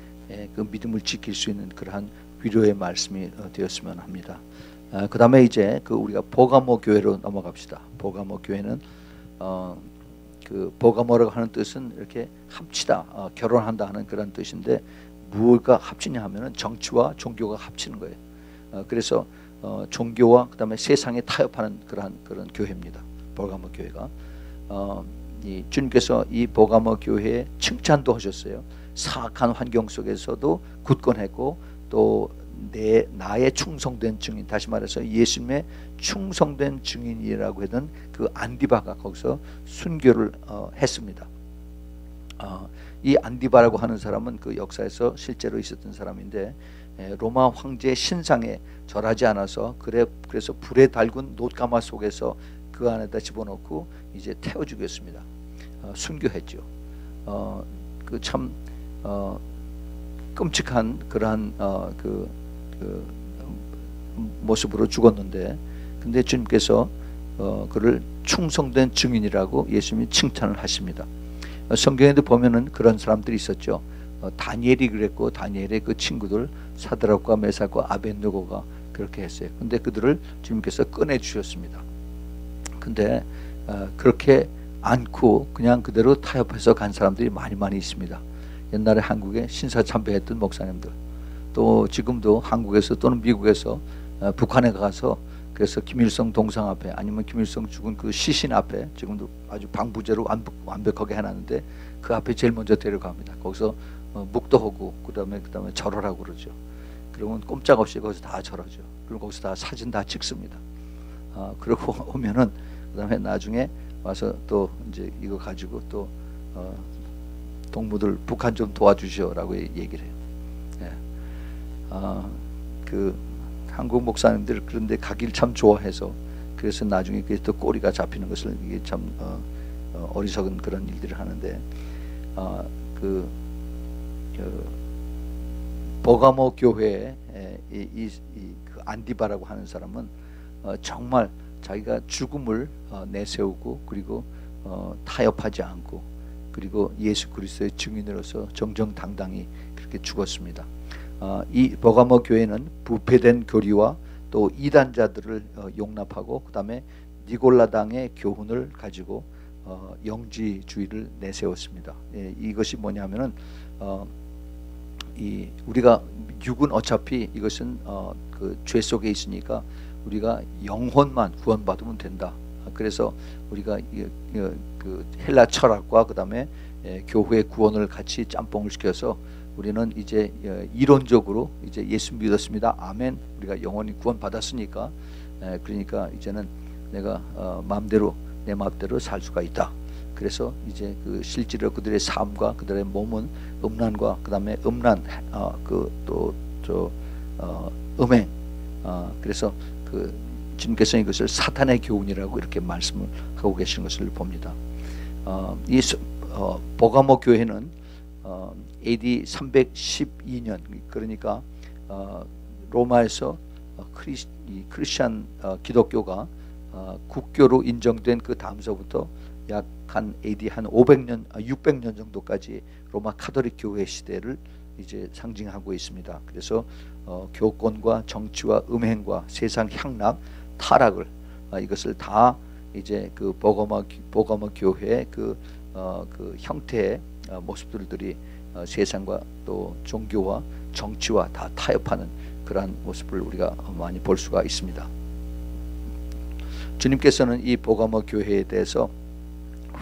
그 믿음을 지킬 수 있는 그러한 위로의 말씀이 되었으면 합니다. 그 다음에 이제 우리가 보가모 교회로 넘어갑시다. 보가모 교회는 그 보가모라고 하는 뜻은 이렇게 합치다, 결혼한다 하는 그런 뜻인데 무엇가 합치냐 하면은 정치와 종교가 합치는 거예요. 그래서 종교와 그 다음에 세상에 타협하는 그런 교회입니다. 보가모 교회가 이 주님께서 이 보가모 교회에 칭찬도 하셨어요. 사악한 환경 속에서도 굳건했고 또 나의 충성된 증인, 다시 말해서 예수님의 충성된 증인이라고 했던 그 안디바가 거기서 순교를 했습니다. 이 안디바라고 하는 사람은 그 역사에서 실제로 있었던 사람인데 로마 황제의 신상에 절하지 않아서 그래서 불에 달군 놋가마 속에서 그 안에다 집어넣고 이제 태워 죽였습니다. 순교했죠. 그 참 끔찍한 그러한 그 모습으로 죽었는데, 근데 주님께서 그를 충성된 증인이라고 예수님이 칭찬을 하십니다. 성경에도 보면은 그런 사람들이 있었죠. 다니엘이 그랬고 다니엘의 그 친구들 사드락과 메삭과 아벳느고가 그렇게 했어요. 근데 그들을 주님께서 꺼내 주셨습니다. 근데 그렇게 않고 그냥 그대로 타협해서 간 사람들이 많이 있습니다. 옛날에 한국에 신사참배했던 목사님들, 또 지금도 한국에서 또는 미국에서 북한에 가서 그래서 김일성 동상 앞에 아니면 김일성 죽은 그 시신 앞에 지금도 아주 방부제로 완벽하게 해놨는데 그 앞에 제일 먼저 데려갑니다. 거기서 묵도하고 그다음에 절하라고 그러죠. 그러면 꼼짝없이 거기서 다 절하죠. 그리고 거기서 다 사진 다 찍습니다. 그러고 오면은 그다음에 나중에 와서 또 이제 이거 가지고 또 동무들 북한 좀 도와주시오라고 얘기를 해요. 예. 그 한국 목사님들 그런데 가길 참 좋아해서 그래서 나중에 그게 또 꼬리가 잡히는 것을 이게 참 어리석은 그런 일들을 하는데 그 보가모 교회에 그 안디바라고 하는 사람은 정말 자기가 죽음을 내세우고 그리고 타협하지 않고 그리고 예수 그리스도의 증인으로서 정정당당히 그렇게 죽었습니다. 이 보가모 교회는 부패된 교리와 또 이단자들을 용납하고 그 다음에 니골라당의 교훈을 가지고 영지주의를 내세웠습니다. 이것이 뭐냐면은 우리가 육은 어차피 이것은 그 죄 속에 있으니까 우리가 영혼만 구원받으면 된다. 그래서 우리가 그 헬라 철학과 그 다음에 교회의 구원을 같이 짬뽕을 시켜서 우리는 이제 이론적으로 이제 예수 믿었습니다. 아멘. 우리가 영원히 구원 받았으니까 그러니까 이제는 내가 내 마음대로 살 수가 있다. 그래서 이제 그 실제로 그들의 삶과 그들의 몸은 음란과 그다음에 음란 음행 그래서 그 주님께서 이것을 사탄의 교훈이라고 이렇게 말씀을 하고 계시는 것을 봅니다. 이 버가모 교회는 AD 312년 그러니까 로마에서 크리스찬 기독교가 국교로 인정된 그 다음서부터 약 한 AD 한 500년 600년 정도까지 로마 카톨릭 교회 시대를 이제 상징하고 있습니다. 그래서 교권과 정치와 음행과 세상 향락, 타락을 이것을 다 이제 그 버가모 교회의 그 형태의 모습들이 세상과 또 종교와 정치와 다 타협하는 그러한 모습을 우리가 많이 볼 수가 있습니다. 주님께서는 이 버가모 교회에 대해서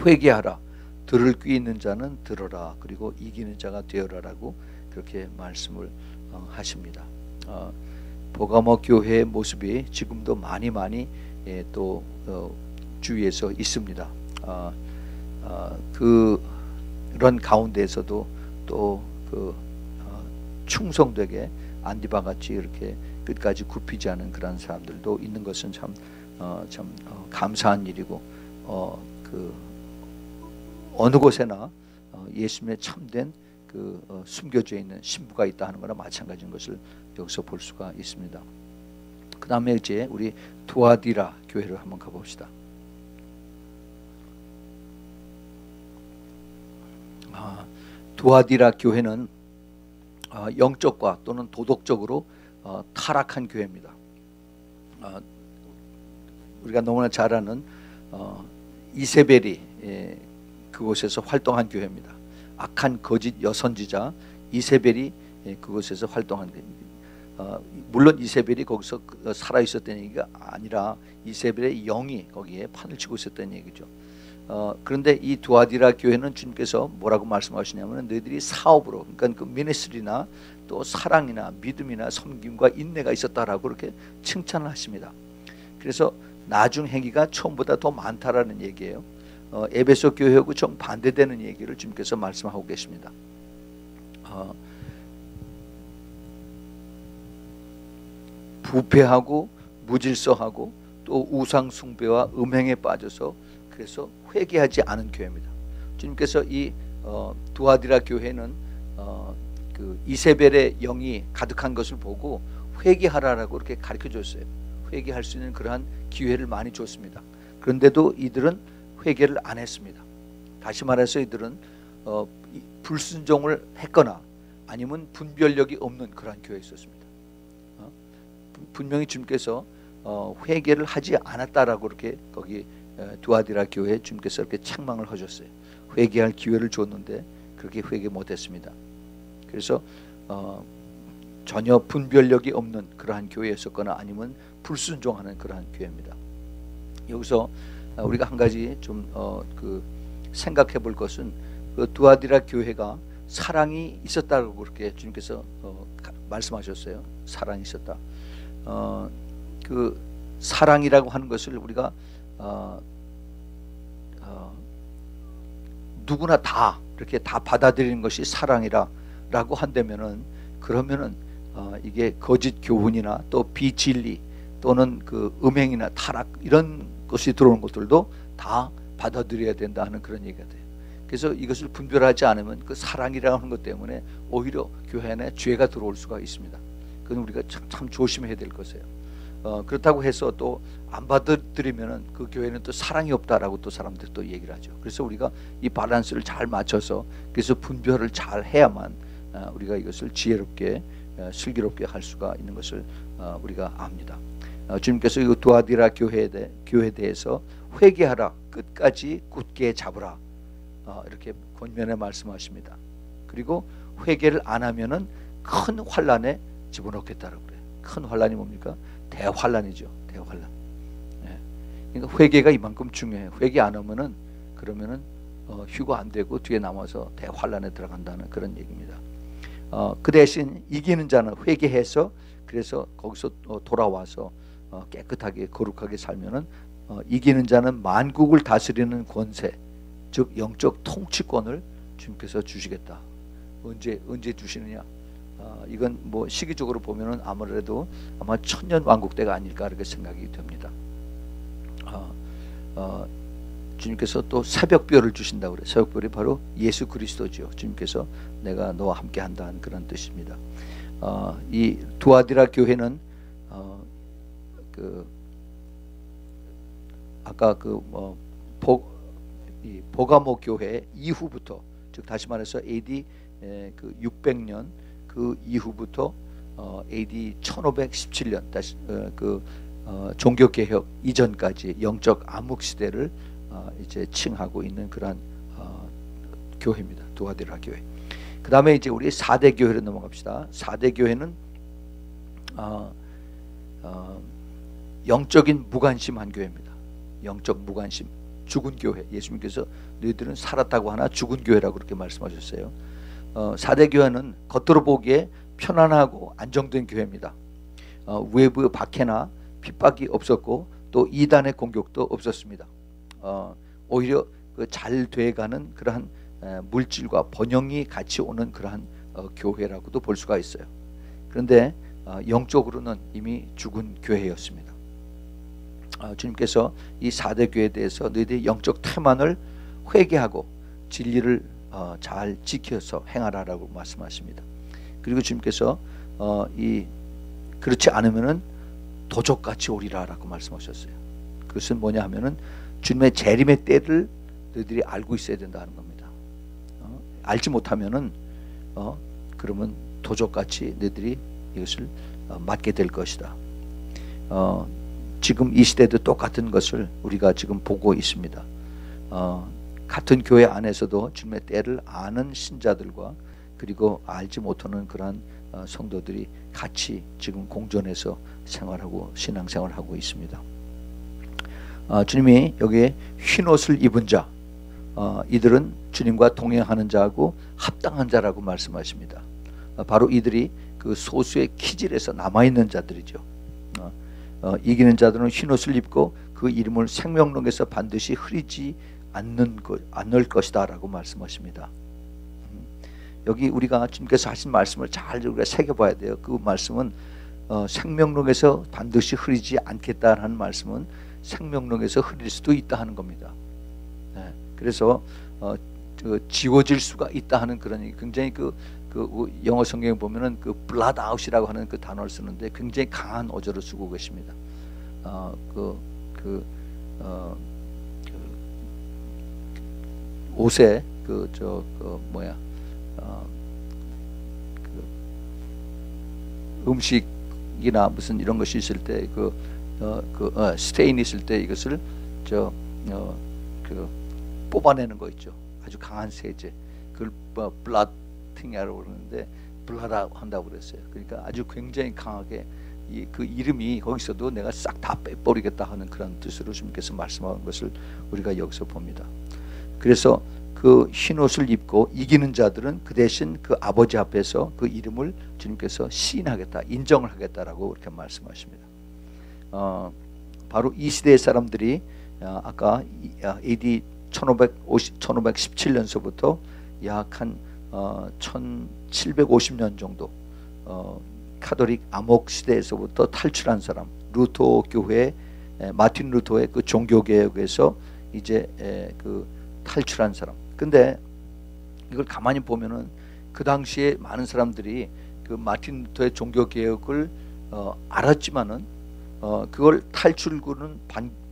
회개하라, 들을 귀 있는 자는 들어라, 그리고 이기는 자가 되어라라고 그렇게 말씀을 하십니다. 버가모 교회의 모습이 지금도 많이 또 주위에서 있습니다. 그런 가운데에서도 또 충성되게 안디바 같이 이렇게 끝까지 굽히지 않은 그런 사람들도 있는 것은 참 감사한 일이고 어느 곳에나 예수님의 참된 숨겨져 있는 신부가 있다 하는 거나 마찬가지인 것을 여기서 볼 수가 있습니다. 그 다음에 이제 우리 두아디라 교회를 한번 가봅시다. 두아디라 교회는 영적과 또는 도덕적으로 타락한 교회입니다. 우리가 너무나 잘 아는 이세벨이 그곳에서 활동한 교회입니다. 악한 거짓 여선지자 이세벨이 그곳에서 활동한 교회입니다. 물론 이세벨이 거기서 살아 있었다는 얘기가 아니라 이세벨의 영이 거기에 판을 치고 있었다는 얘기죠. 그런데 이 두아디라 교회는 주님께서 뭐라고 말씀하시냐면 너희들이 사업으로 그러니까 그 미니스트리나 또 사랑이나 믿음이나 섬김과 인내가 있었다라고 그렇게 칭찬을 하십니다. 그래서 나중 행위가 처음보다 더 많다라는 얘기예요. 에베소 교회하고 정반대되는 얘기를 주님께서 말씀하고 계십니다. 부패하고 무질서하고 또 우상 숭배와 음행에 빠져서 그래서 회개하지 않은 교회입니다. 주님께서 이 두아디라 교회는 그 이세벨의 영이 가득한 것을 보고 회개하라라고 이렇게 가르쳐 줬어요. 회개할 수 있는 그러한 기회를 많이 줬습니다. 그런데도 이들은 회개를 안 했습니다. 다시 말해서 이들은 불순종을 했거나 아니면 분별력이 없는 그러한 교회에 있었습니다. 분명히 주님께서 회개를 하지 않았다라고 이렇게 거기 두아디라 교회에 주님께서 이렇게 책망을 하셨어요. 회개할 기회를 줬는데 그렇게 회개 못했습니다. 그래서 전혀 분별력이 없는 그러한 교회였었거나 아니면 불순종하는 그러한 교회입니다. 여기서 우리가 한 가지 좀 생각해 볼 것은 그 두아디라 교회가 사랑이 있었다고 그렇게 주님께서 말씀하셨어요. 사랑이 있었다. 그 사랑이라고 하는 것을 우리가 누구나 다 이렇게 다 받아들이는 것이 사랑이라고 한다면은 그러면은 이게 거짓 교훈이나 또 비진리 또는 그 음행이나 타락 이런 것이 들어오는 것들도 다 받아들여야 된다 하는 그런 얘기가 돼요. 그래서 이것을 분별하지 않으면 그 사랑이라고 하는 것 때문에 오히려 교회 안에 죄가 들어올 수가 있습니다. 그건 우리가 참 조심해야 될 것이에요. 그렇다고 해서 또 안 받아들이면은 그 교회는 또 사랑이 없다라고 또 사람들이 또 얘기를 하죠. 그래서 우리가 이 밸런스를 잘 맞춰서 그래서 분별을 잘 해야만 우리가 이것을 지혜롭게 슬기롭게 할 수가 있는 것을 우리가 압니다. 주님께서 이 두아디라 교회에 대해서 회개하라, 끝까지 굳게 잡으라 이렇게 권면에 말씀하십니다. 그리고 회개를 안 하면은 큰 환란에 집어넣겠다라고 그래요. 큰 환란이 뭡니까? 대환란이죠. 대환란. 그러니까 회개가 이만큼 중요해요. 회개 안 하면은 그러면은 휴가 안 되고 뒤에 남아서 대환란에 들어간다는 그런 얘기입니다. 그 대신 이기는 자는 회개해서 그래서 거기서 돌아와서 깨끗하게 거룩하게 살면은 이기는 자는 만국을 다스리는 권세, 즉 영적 통치권을 주님께서 주시겠다. 언제 주시느냐? 이건 뭐 시기적으로 보면은 아무래도 아마 천년 왕국 때가 아닐까 이렇게 생각이 됩니다. 주님께서 또 새벽별을 주신다고 그래요. 새벽별이 바로 예수 그리스도죠. 주님께서 내가 너와 함께 한다는 그런 뜻입니다. 이 두아디라 교회는 아까 보가모 교회 이후부터, 즉 다시 말해서 AD 600년 그 이후부터 AD 1517년 다시 종교 개혁 이전까지 영적 암흑 시대를 이제 칭하고 있는 그러한 교회입니다. 두아디라 교회. 그 다음에 이제 우리 4대 교회로 넘어갑시다. 4대 교회는 영적인 무관심한 교회입니다. 영적 무관심, 죽은 교회. 예수님께서 너희들은 살았다고 하나 죽은 교회라고 그렇게 말씀하셨어요. 4대 교회는 겉으로 보기에 편안하고 안정된 교회입니다. 외부 박해나 핍박이 없었고 또 이단의 공격도 없었습니다. 오히려 잘 돼가는 그러한 물질과 번영이 같이 오는 그러한 교회라고도 볼 수가 있어요. 그런데 영적으로는 이미 죽은 교회였습니다. 주님께서 이 4대 교회에 대해서 너희들이 영적 태만을 회개하고 진리를 잘 지켜서 행하라라고 말씀하십니다. 그리고 주님께서 그렇지 않으면은 도적같이 오리라라고 말씀하셨어요. 그것은 뭐냐 하면은 주님의 재림의 때를 너희들이 알고 있어야 된다는 겁니다. 알지 못하면은 그러면 도적같이 너희들이 이것을 맞게 될 것이다. 지금 이 시대도 똑같은 것을 우리가 지금 보고 있습니다. 같은 교회 안에서도 주님의 때를 아는 신자들과 그리고 알지 못하는 그러한 성도들이 같이 지금 공존해서 생활하고 신앙생활하고 있습니다. 주님이 여기에 흰옷을 입은 자, 이들은 주님과 동행하는 자하고 합당한 자라고 말씀하십니다. 바로 이들이 그 소수의 키질에서 남아있는 자들이죠. 이기는 자들은 흰옷을 입고 그 이름을 생명록에서 반드시 흐리지 않을 것이다 라고 말씀하십니다. 여기 우리가 주님께서 하신 말씀을 잘 우리가 새겨봐야 돼요. 그 말씀은 생명록에서 반드시 흐리지 않겠다는 말씀은 생명록에서 흐릴 수도 있다 하는 겁니다. 네. 그래서 지워질 수가 있다 하는 그런 굉장히 그 영어 성경에 보면은 그 blood out이라고 하는 그 단어를 쓰는데 굉장히 강한 어조를 쓰고 계십니다. 옷에 음식이나 무슨 이런 것이 있을 때 스테인 있을 때 이것을 뽑아내는 거 있죠. 아주 강한 세제. 그걸 블라팅이라고 그러는데 블라다 한다고 그랬어요. 그러니까 아주 굉장히 강하게 그 이름이 거기서도 내가 싹 다 빼버리겠다 하는 그런 뜻으로 주님께서 말씀하는 것을 우리가 여기서 봅니다. 그래서 그 흰옷을 입고 이기는 자들은 그 대신 그 아버지 앞에서 그 이름을 주님께서 시인하겠다, 인정을 하겠다라고 그렇게 말씀하십니다. 바로 이 시대의 사람들이 아까 AD 1517년서부터 약 한 1750년 정도 카톨릭 암흑 시대에서부터 탈출한 사람, 루터 교회 마틴 루터의 그 종교 개혁에서 이제 그 탈출한 사람. 근데 이걸 가만히 보면은 그 당시에 많은 사람들이 그 마틴 루터의 종교 개혁을 알았지만은 그걸 탈출구는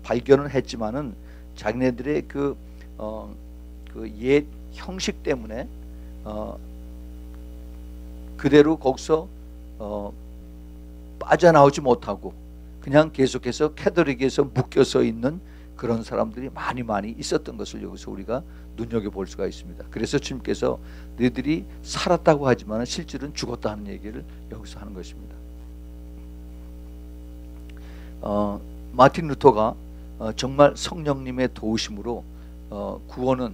발견을 했지만은 자기네들의 그 옛 형식 때문에 그대로 거기서 빠져나오지 못하고 그냥 계속해서 캐톨릭에서 묶여서 있는 그런 사람들이 많이 있었던 것을 여기서 우리가 눈여겨볼 수가 있습니다. 그래서 주님께서 너희들이 살았다고 하지만 실질은 죽었다 하는 얘기를 여기서 하는 것입니다. 마틴 루터가 정말 성령님의 도우심으로 구원은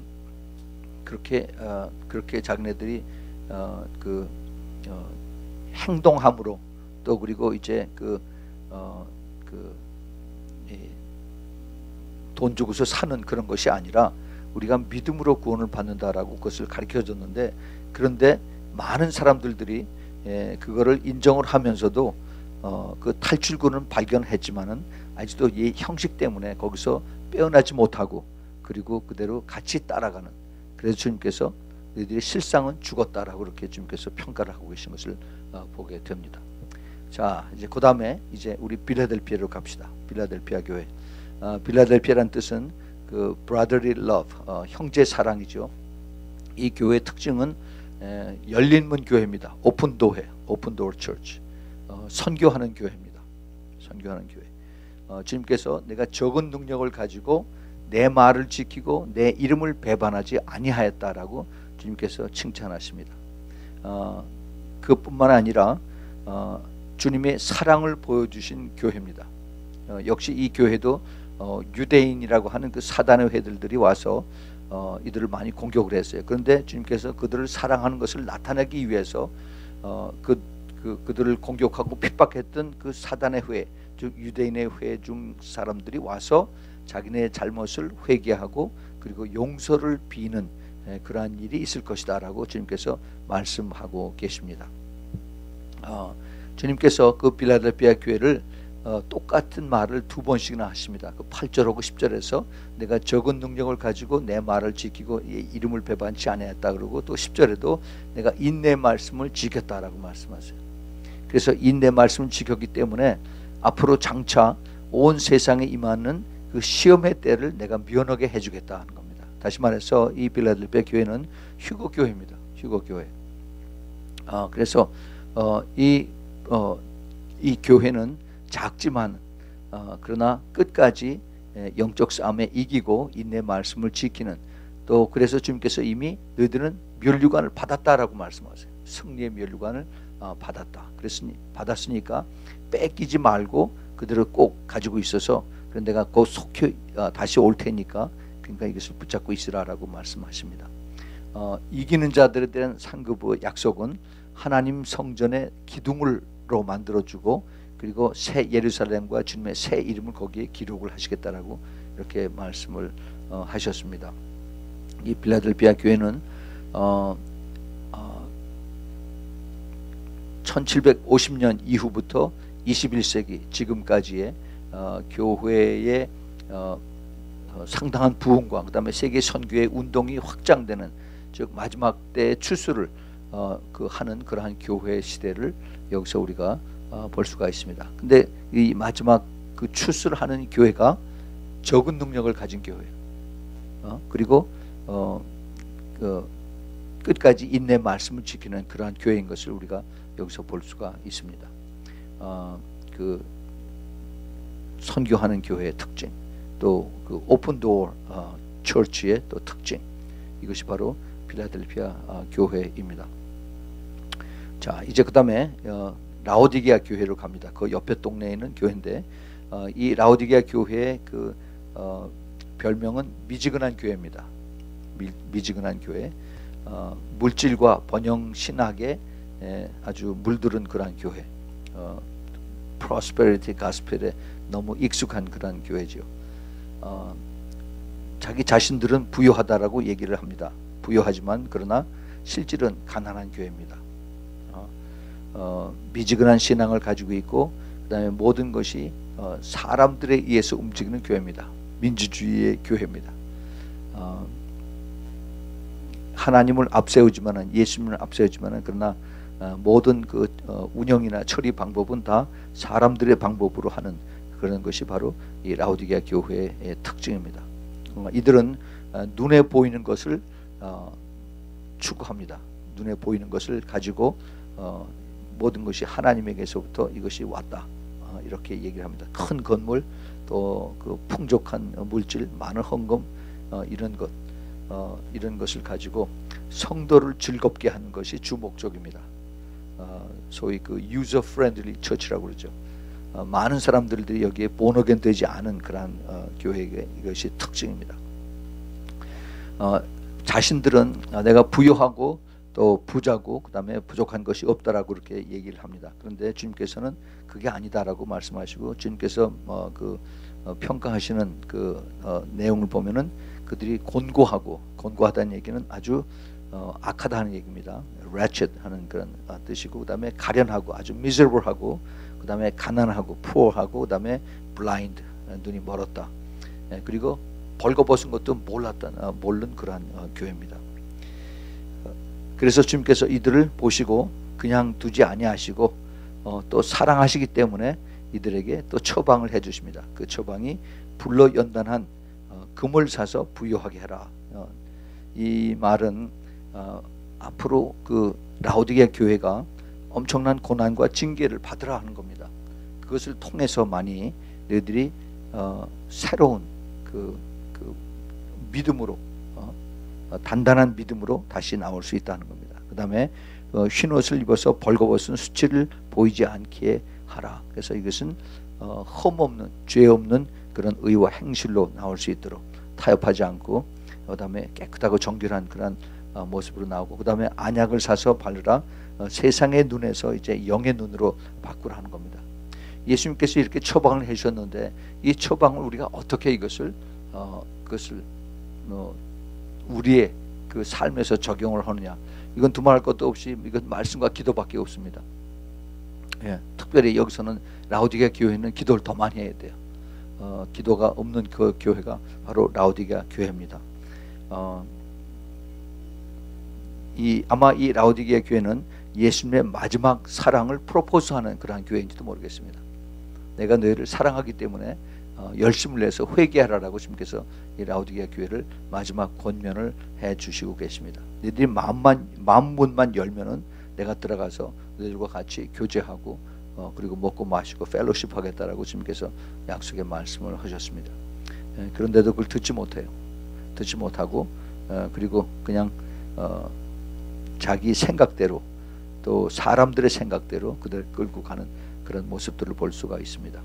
그렇게 자기네들이 행동함으로 또 그리고 이제 돈 주고서 사는 그런 것이 아니라 우리가 믿음으로 구원을 받는다라고 그것을 가르쳐 줬는데, 그런데 많은 사람들이 그거를 인정을 하면서도 그 탈출구는 발견했지만은 아직도 이 형식 때문에 거기서 빼어나지 못하고 그리고 그대로 같이 따라가는, 그래서 주님께서 너희들이 실상은 죽었다라고 이렇게 주님께서 평가를 하고 계신 것을 보게 됩니다. 자, 이제 그 다음에 이제 우리 빌라델피아로 갑시다. 빌라델피아 교회. 빌라델피아란 뜻은 그 brotherly love, 형제 사랑이죠. 이 교회의 특징은 열린 문 교회입니다. 오픈 도어 처치. 선교하는 교회입니다. 선교하는 교회. 주님께서 내가 적은 능력을 가지고 내 말을 지키고 내 이름을 배반하지 아니하였다라고 주님께서 칭찬하십니다. 그뿐만 아니라 주님의 사랑을 보여주신 교회입니다. 역시 이 교회도 유대인이라고 하는 그 사단의 회들이 와서 이들을 많이 공격을 했어요. 그런데 주님께서 그들을 사랑하는 것을 나타내기 위해서 그들을 공격하고 핍박했던 그 사단의 회, 즉 유대인의 회 중 사람들이 와서 자기네 잘못을 회개하고 그리고 용서를 비는 그러한 일이 있을 것이다 라고 주님께서 말씀하고 계십니다. 주님께서 그 빌라델피아 교회를 똑같은 말을 두 번씩이나 하십니다. 그 8절하고 10절에서 내가 적은 능력을 가지고 내 말을 지키고 이름을 배반치 아니했다 그러고, 또 10절에도 내가 인내 말씀을 지켰다라고 말씀하세요. 그래서 인내 말씀을 지켰기 때문에 앞으로 장차 온 세상에 임하는 그 시험의 때를 내가 면하게 해주겠다 하는 겁니다. 다시 말해서 이 빌라델피아 교회는 휴거 교회입니다. 휴거 교회. 그래서 이 교회는 작지만 그러나 끝까지 영적 싸움에 이기고 인내 말씀을 지키는, 또 그래서 주님께서 이미 너희들은 면류관을 받았다라고 말씀하세요. 승리의 면류관을 받았으니까 뺏기지 말고 그대로 꼭 가지고 있어서, 그런 내가 곧 속히 다시 올 테니까 그러니까 이것을 붙잡고 있으라라고 말씀하십니다. 이기는 자들에 대한 상급의 약속은 하나님 성전의 기둥으로 만들어주고 그리고 새 예루살렘과 주님의 새 이름을 거기에 기록을 하시겠다라고 이렇게 말씀을 하셨습니다. 이 빌라델피아 교회는 1750년 이후부터 21세기 지금까지의 교회의 상당한 부흥과 그 다음에 세계 선교의 운동이 확장되는, 즉 마지막 때의 추수를 하는 그러한 교회 시대를 여기서 우리가 볼 수가 있습니다. 근데 이 마지막 그 추수를 하는 교회가 적은 능력을 가진 교회예요. 그리고 끝까지 인내 말씀을 지키는 그러한 교회인 것을 우리가 여기서 볼 수가 있습니다. 그 선교하는 교회의 특징, 또 그 오픈 도어 처치의 또 특징, 이것이 바로 필라델피아 교회입니다. 자, 이제 그 다음에 라오디게아 교회로 갑니다. 그 옆에 동네에 있는 교회인데 이 라오디게아 교회의 그 별명은 미지근한 교회입니다. 미지근한 교회. 물질과 번영 신학에 아주 물들은 그러한 교회. 프로스페리티 가스펠에 너무 익숙한 그런 교회죠. 자기 자신들은 부유하다라고 얘기를 합니다. 부유하지만 그러나 실질은 가난한 교회입니다. 미지근한 신앙을 가지고 있고 그다음에 모든 것이 사람들에 의해서 움직이는 교회입니다. 민주주의의 교회입니다. 하나님을 앞세우지만은, 예수님을 앞세우지만은, 그러나 모든 그 운영이나 처리 방법은 다 사람들의 방법으로 하는 그런 것이 바로 이 라오디게아 교회의 특징입니다. 이들은 눈에 보이는 것을 추구합니다. 눈에 보이는 것을 가지고 모든 것이 하나님에게서부터 이것이 왔다, 이렇게 얘기를 합니다. 큰 건물, 또 그 풍족한 물질, 많은 헌금, 이런 것을 가지고 성도를 즐겁게 하는 것이 주 목적입니다. 소위 그 유저 프렌들리 처치라고 그러죠. 많은 사람들이 여기에 본어겐 되지 않은 그러한 교회의 이것이 특징입니다. 자신들은 내가 부유하고 또 부자고 그다음에 부족한 것이 없다라고 그렇게 얘기를 합니다. 그런데 주님께서는 그게 아니다라고 말씀하시고, 주님께서 평가하시는 그 내용을 보면은 그들이 곤고하다는 얘기는 아주 악하다는 얘기입니다. wretched 하는 그런 뜻이고, 그 다음에 가련하고 아주 miserable하고, 그 다음에 가난하고 poor하고, 그 다음에 blind 눈이 멀었다. 그리고 벌거벗은 것도 모르는 그러한 교회입니다. 그래서 주님께서 이들을 보시고 그냥 두지 아니하시고 또 사랑하시기 때문에 이들에게 또 처방을 해주십니다. 그 처방이 불로 연단한 금을 사서 부요하게 해라. 이 말은 앞으로 그 라오디게아 교회가 엄청난 고난과 징계를 받으라 하는 겁니다. 그것을 통해서만이 너희들이 새로운 그 믿음으로 단단한 믿음으로 다시 나올 수 있다는 겁니다. 그 다음에 흰 옷을 입어서 벌거벗은 수치를 보이지 않게 하라. 그래서 이것은 흠없는, 죄 없는 그런 의와 행실로 나올 수 있도록 타협하지 않고, 그 다음에 깨끗하고 정결한 그런 모습으로 나오고, 그 다음에 안약을 사서 바르라. 세상의 눈에서 이제 영의 눈으로 바꾸라는 겁니다. 예수님께서 이렇게 처방을 해주셨는데, 이 처방을 우리가 어떻게 그것을 우리의 그 삶에서 적용을 하느냐, 이건 두말할 것도 없이 이건 말씀과 기도밖에 없습니다. 특별히 여기서는 라오디게아 교회는 기도를 더 많이 해야 돼요. 기도가 없는 그 교회가 바로 라오디게아 교회입니다. 아마 이 라오디게아 교회는 예수님의 마지막 사랑을 프로포즈하는 그러한 교회인지도 모르겠습니다. 내가 너희를 사랑하기 때문에 열심을 내서 회개하라라고 주님께서 이 라오디게아 교회를 마지막 권면을 해주시고 계십니다. 너희들이 마음문만 열면은 내가 들어가서 너희들과 같이 교제하고 그리고 먹고 마시고 펠로십 하겠다라고 주님께서 약속의 말씀을 하셨습니다. 그런데도 그걸 듣지 못해요. 듣지 못하고 그리고 그냥 자기 생각대로, 또 사람들의 생각대로 그들 끌고 가는 그런 모습들을 볼 수가 있습니다.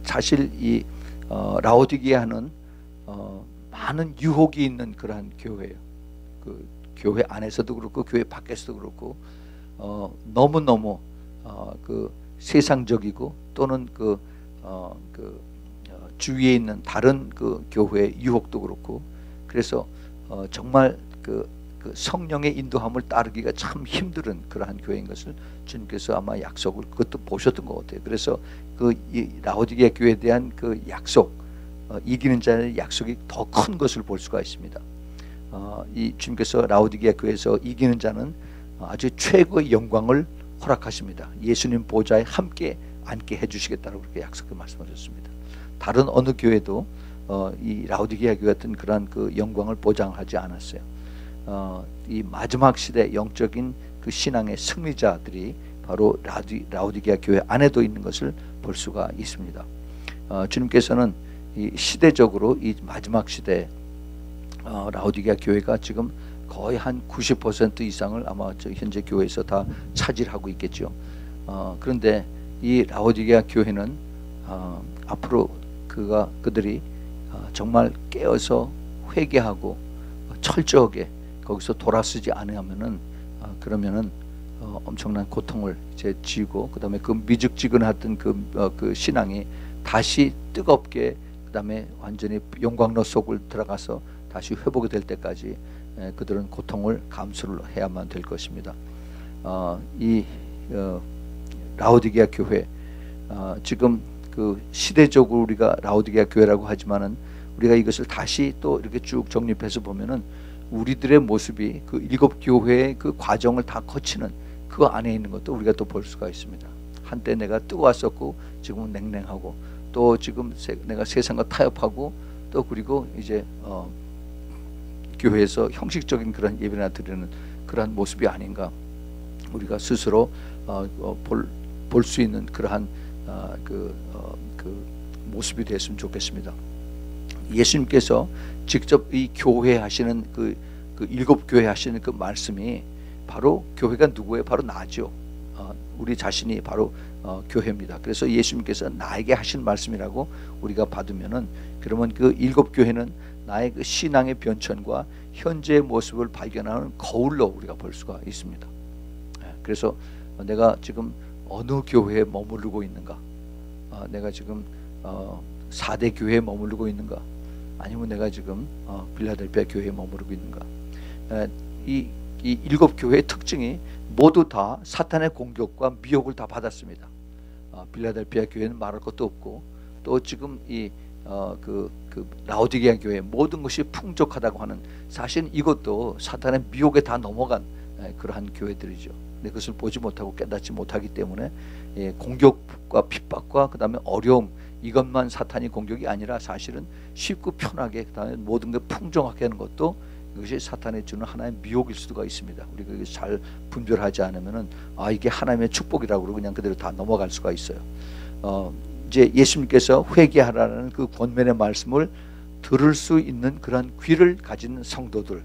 사실 이 라오디게아는 많은 유혹이 있는 그러한 교회예요. 그 교회 안에서도 그렇고 교회 밖에서도 그렇고 너무너무 그 세상적이고, 또는 그 주위에 있는 다른 그 교회의 유혹도 그렇고, 그래서 정말 그 성령의 인도함을 따르기가 참 힘든 그러한 교회인 것을 주님께서 아마 약속을 그것도 보셨던 것 같아요. 그래서 이 라오디게아 교회에 대한 그 약속, 이기는 자의 약속이 더 큰 것을 볼 수가 있습니다. 이 주님께서 라오디게아 교회에서 이기는 자는 아주 최고의 영광을 허락하십니다. 예수님 보좌에 함께 앉게 해주시겠다고 그렇게 약속을 말씀하셨습니다. 다른 어느 교회도 이 라오디게아 교회 같은 그러한 그 영광을 보장하지 않았어요. 이 마지막 시대 영적인 그 신앙의 승리자들이 바로 라오디게아 교회 안에도 있는 것을 볼 수가 있습니다. 주님께서는 이 시대적으로 이 마지막 시대 라오디게아 교회가 지금 거의 한 90% 이상을 아마 현재 교회에서 다 차지하고 있겠죠. 그런데 이 라오디게아 교회는 앞으로 그들이 정말 깨어서 회개하고 철저하게 거기서 돌아서지 않으면은 그러면은 엄청난 고통을 이제 지고, 그 다음에 그 미죽지근했던 그 신앙이 다시 뜨겁게, 그 다음에 완전히 용광로 속을 들어가서 다시 회복이 될 때까지 그들은 고통을 감수를 해야만 될 것입니다. 이 라오디게아 교회, 지금 그 시대적으로 우리가 라오디게아 교회라고 하지만은 우리가 이것을 다시 또 이렇게 쭉 정립해서 보면은 우리들의 모습이 그 일곱 교회의 그 과정을 다 거치는 그 안에 있는 것도 우리가 또 볼 수가 있습니다. 한때 내가 뜨거웠었고 지금은 냉랭하고, 또 지금 내가 세상과 타협하고, 또 그리고 이제 교회에서 형식적인 그런 예배나 드리는 그러한 모습이 아닌가, 우리가 스스로 볼 수 있는 그러한 그 모습이 됐으면 좋겠습니다. 예수님께서 직접 이 교회 하시는 그 일곱 교회 하시는 그 말씀이 바로 교회가 누구예요? 바로 나죠. 우리 자신이 바로 교회입니다. 그래서 예수님께서 나에게 하신 말씀이라고 우리가 받으면은, 그러면 그 일곱 교회는 나의 그 신앙의 변천과 현재의 모습을 발견하는 거울로 우리가 볼 수가 있습니다. 그래서 내가 지금 어느 교회에 머무르고 있는가, 내가 지금 4대 교회에 머무르고 있는가, 아니면 내가 지금 빌라델피아 교회에 머무르고 있는가. 이 7교회의 특징이 모두 다 사탄의 공격과 미혹을 다 받았습니다. 빌라델피아 교회는 말할 것도 없고, 또 지금 그 라오디게아 교회 모든 것이 풍족하다고 하는, 사실 이것도 사탄의 미혹에 다 넘어간 그러한 교회들이죠. 근데 그것을 보지 못하고 깨닫지 못하기 때문에 공격과 핍박과 그 다음에 어려움, 이것만 사탄이 공격이 아니라 사실은 쉽고 편하게, 그 다음에 모든 게 풍족하게 하는 것도 이것이 사탄이 주는 하나의 미혹일 수가 있습니다. 우리가 이걸 잘 분별하지 않으면은 이게 하나님의 축복이라고 그러고 그냥 그대로 다 넘어갈 수가 있어요. 이제 예수님께서 회개하라는 그 권면의 말씀을 들을 수 있는 그런 귀를 가진 성도들,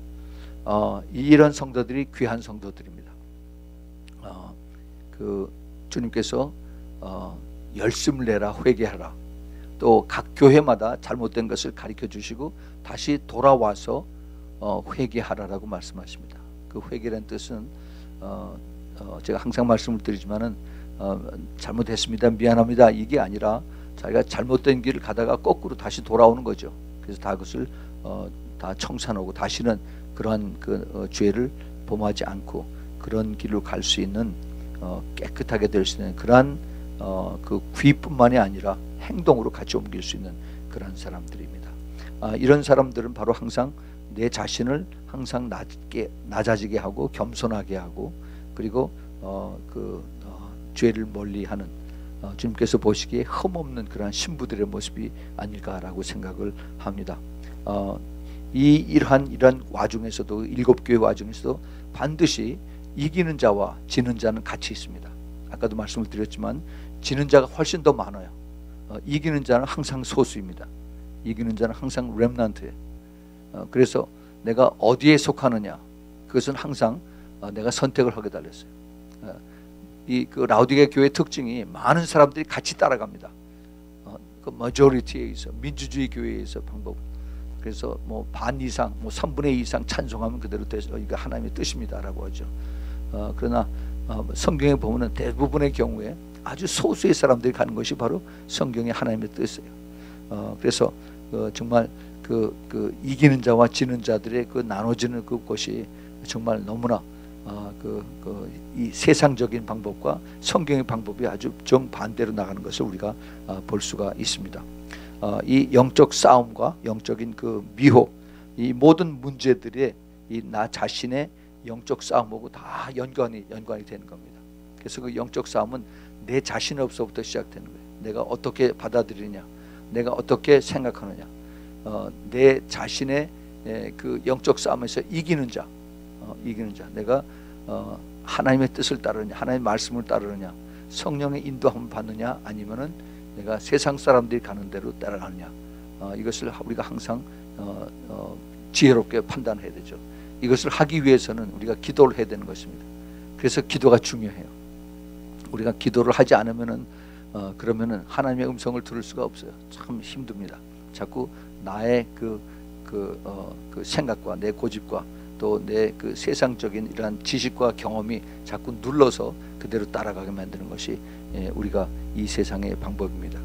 이런 성도들이 귀한 성도들입니다. 그 주님께서 열심을 내라, 회개하라. 또 각 교회마다 잘못된 것을 가르쳐 주시고 다시 돌아와서 회개하라라고 말씀하십니다. 그 회개라는 뜻은 제가 항상 말씀을 드리지만은 잘못했습니다, 미안합니다, 이게 아니라 자기가 잘못된 길을 가다가 거꾸로 다시 돌아오는 거죠. 그래서 다 그것을 다 청산하고 다시는 그러한 그 죄를 범하지 않고 그런 길로 갈 수 있는, 깨끗하게 될 수 있는 그러한 그 귀뿐만이 아니라 행동으로 같이 옮길 수 있는 그런 사람들입니다. 이런 사람들은 바로 항상 내 자신을 항상 낮아지게 하고 겸손하게 하고, 그리고 죄를 멀리하는, 주님께서 보시기에 흠없는 그러한 신부들의 모습이 아닐까라고 생각을 합니다. 이러한 와중에서도, 7교회 와중에서도 반드시 이기는 자와 지는 자는 같이 있습니다. 아까도 말씀을 드렸지만 지는 자가 훨씬 더 많아요. 이기는 자는 항상 소수입니다. 이기는 자는 항상 렘넌트예요. 그래서 내가 어디에 속하느냐, 그것은 항상 내가 선택을 하게 달렸어요. 그 라오디게아 교회의 특징이 많은 사람들이 같이 따라갑니다. 그 머저리티에 있어, 민주주의 교회에서 방법. 그래서 뭐 반 이상, 뭐 3분의 2 이상 찬송하면 그대로 돼서 이거 하나님의 뜻입니다라고 하죠. 그러나 성경에 보면은 대부분의 경우에 아주 소수의 사람들이 가는 것이 바로 성경의 하나님의 뜻이에요. 그래서 정말 그 이기는 자와 지는 자들의 그 나눠지는 그것이 정말 너무나 이 세상적인 방법과 성경의 방법이 아주 정반대로 나가는 것을 우리가 볼 수가 있습니다. 이 영적 싸움과 영적인 그 미혹, 이 모든 문제들의 이 나 자신의 영적 싸움하고 다 연관이 되는 겁니다. 그래서 그 영적 싸움은 내 자신으로부터 시작되는 거예요. 내가 어떻게 받아들이느냐, 내가 어떻게 생각하느냐, 내 자신의 그 영적 싸움에서 이기는 자, 내가 하나님의 뜻을 따르느냐, 하나님의 말씀을 따르느냐, 성령의 인도함을 받느냐, 아니면은 내가 세상 사람들이 가는 대로 따라가느냐, 이것을 우리가 항상 지혜롭게 판단해야 되죠. 이것을 하기 위해서는 우리가 기도를 해야 되는 것입니다. 그래서 기도가 중요해요. 우리가 기도를 하지 않으면은 그러면은 하나님의 음성을 들을 수가 없어요. 참 힘듭니다. 자꾸 나의 그 생각과 내 고집과 또 내 그 세상적인 이러한 지식과 경험이 자꾸 눌러서 그대로 따라가게 만드는 것이 우리가 이 세상의 방법입니다.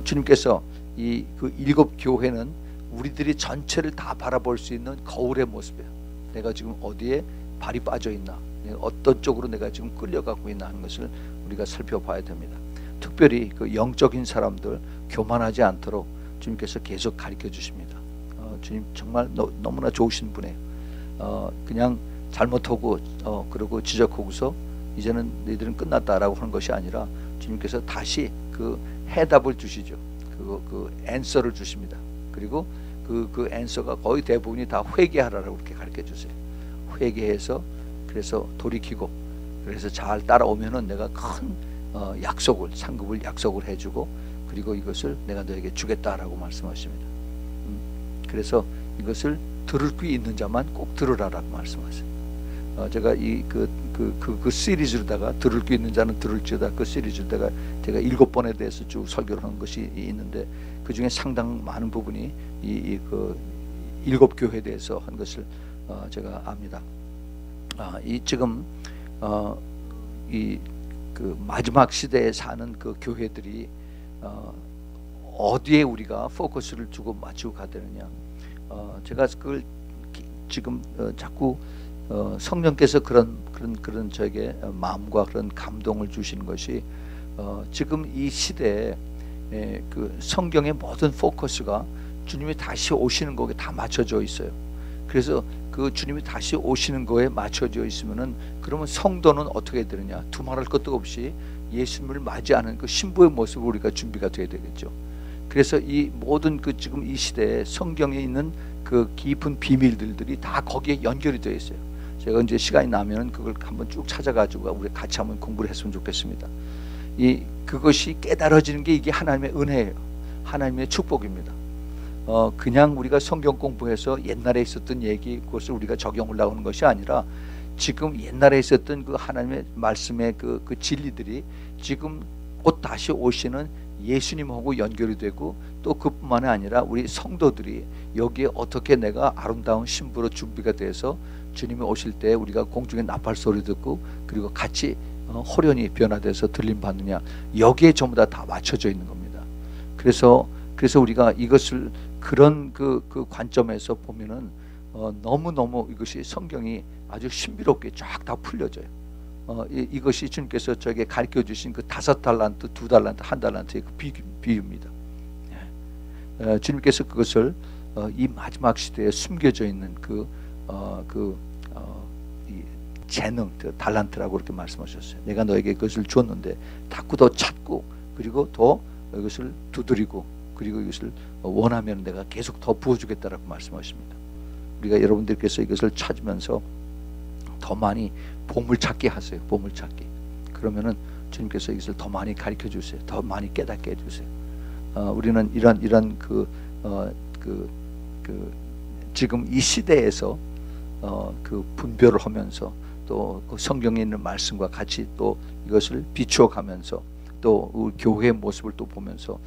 주님께서 이 그 7교회는 우리들이 전체를 다 바라볼 수 있는 거울의 모습이에요. 내가 지금 어디에 발이 빠져 있나, 내가 어떤 쪽으로 내가 지금 끌려가고 있나 하는 것을 우리가 살펴봐야 됩니다. 특별히 그 영적인 사람들 교만하지 않도록 주님께서 계속 가르쳐 주십니다. 주님 정말 너무나 좋으신 분이에요. 그냥 잘못하고 그러고 지적하고서 이제는 너희들은 끝났다라고 하는 것이 아니라 주님께서 다시 그 해답을 주시죠. 그 앤서를 주십니다. 그리고 그 앤서가 거의 대부분이 다 회개하라라고 그렇게 가르쳐 주세요. 회개해서 그래서 돌이키고 그래서 잘 따라오면은 내가 큰 상급을 약속을 해주고 그리고 이것을 내가 너에게 주겠다라고 말씀하십니다. 그래서 이것을 들을 귀 있는 자만 꼭 들으라라고 말씀하세요. 제가 그 시리즈로다가 들을 귀 있는 자는 들을지어다, 그 시리즈로다가 제가 7번에 대해서 쭉 설교를 한 것이 있는데 그 중에 상당 많은 부분이 그 7교회에 대해서 한 것을 제가 압니다. 지금 이 그 마지막 시대에 사는 그 교회들이 어디에 우리가 포커스를 두고 맞추고 가야 되느냐. 제가 그걸 지금 자꾸 성령께서 그런 저에게 마음과 그런 감동을 주시는 것이 지금 이 시대에 그 성경의 모든 포커스가 주님이 다시 오시는 거에 다 맞춰져 있어요. 그래서 그 주님이 다시 오시는 거에 맞춰져 있으면은 그러면 성도는 어떻게 되느냐? 두말할 것도 없이 예수님을 맞이하는 그 신부의 모습으로 우리가 준비가 돼야 되겠죠. 그래서 이 모든 그 지금 이 시대에 성경에 있는 그 깊은 비밀들이 다 거기에 연결이 되어 있어요. 제가 이제 시간이 나면은 그걸 한번 쭉 찾아가지고 우리 같이 한번 공부를 했으면 좋겠습니다. 그것이 깨달아지는 게 이게 하나님의 은혜예요. 하나님의 축복입니다. 그냥 우리가 성경 공부해서 옛날에 있었던 얘기 그것을 우리가 적용을 하는 것이 아니라 지금 옛날에 있었던 그 하나님의 말씀의 그 진리들이 지금 곧 다시 오시는 예수님하고 연결이 되고 또 그뿐만이 아니라 우리 성도들이 여기에 어떻게 내가 아름다운 신부로 준비가 돼서 주님이 오실 때 우리가 공중에 나팔 소리 듣고 그리고 같이 호련히 변화돼서 들림 받느냐, 여기에 전부 다 맞춰져 있는 겁니다. 그래서 우리가 이것을 그런 그 관점에서 보면은 너무너무 이것이 성경이 아주 신비롭게 쫙 다 풀려져요. 이것이 주님께서 저에게 가르쳐 주신 그 5달란트, 2달란트, 1달란트의 그 비유입니다. 주님께서 그것을 이 마지막 시대에 숨겨져 있는 이 재능, 달란트라고 그렇게 말씀하셨어요. 내가 너에게 그것을 줬는데 자꾸 더 찾고 그리고 더 이것을 두드리고 그리고 이것을 원하면 내가 계속 더 부어주겠다라고 말씀하십니다. 우리가 여러분들께서 이것을 찾으면서 더 많이 보물찾기 하세요. 보물찾기. 그러면은 주님께서 이것을 더 많이 가르쳐 주세요. 더 많이 깨닫게 해주세요. 우리는 이런 지금 이 시대에서 그 분별을 하면서 또 그 성경에 있는 말씀과 같이 또 이것을 비추어 가면서 또 우리 교회의 모습을 또 보면서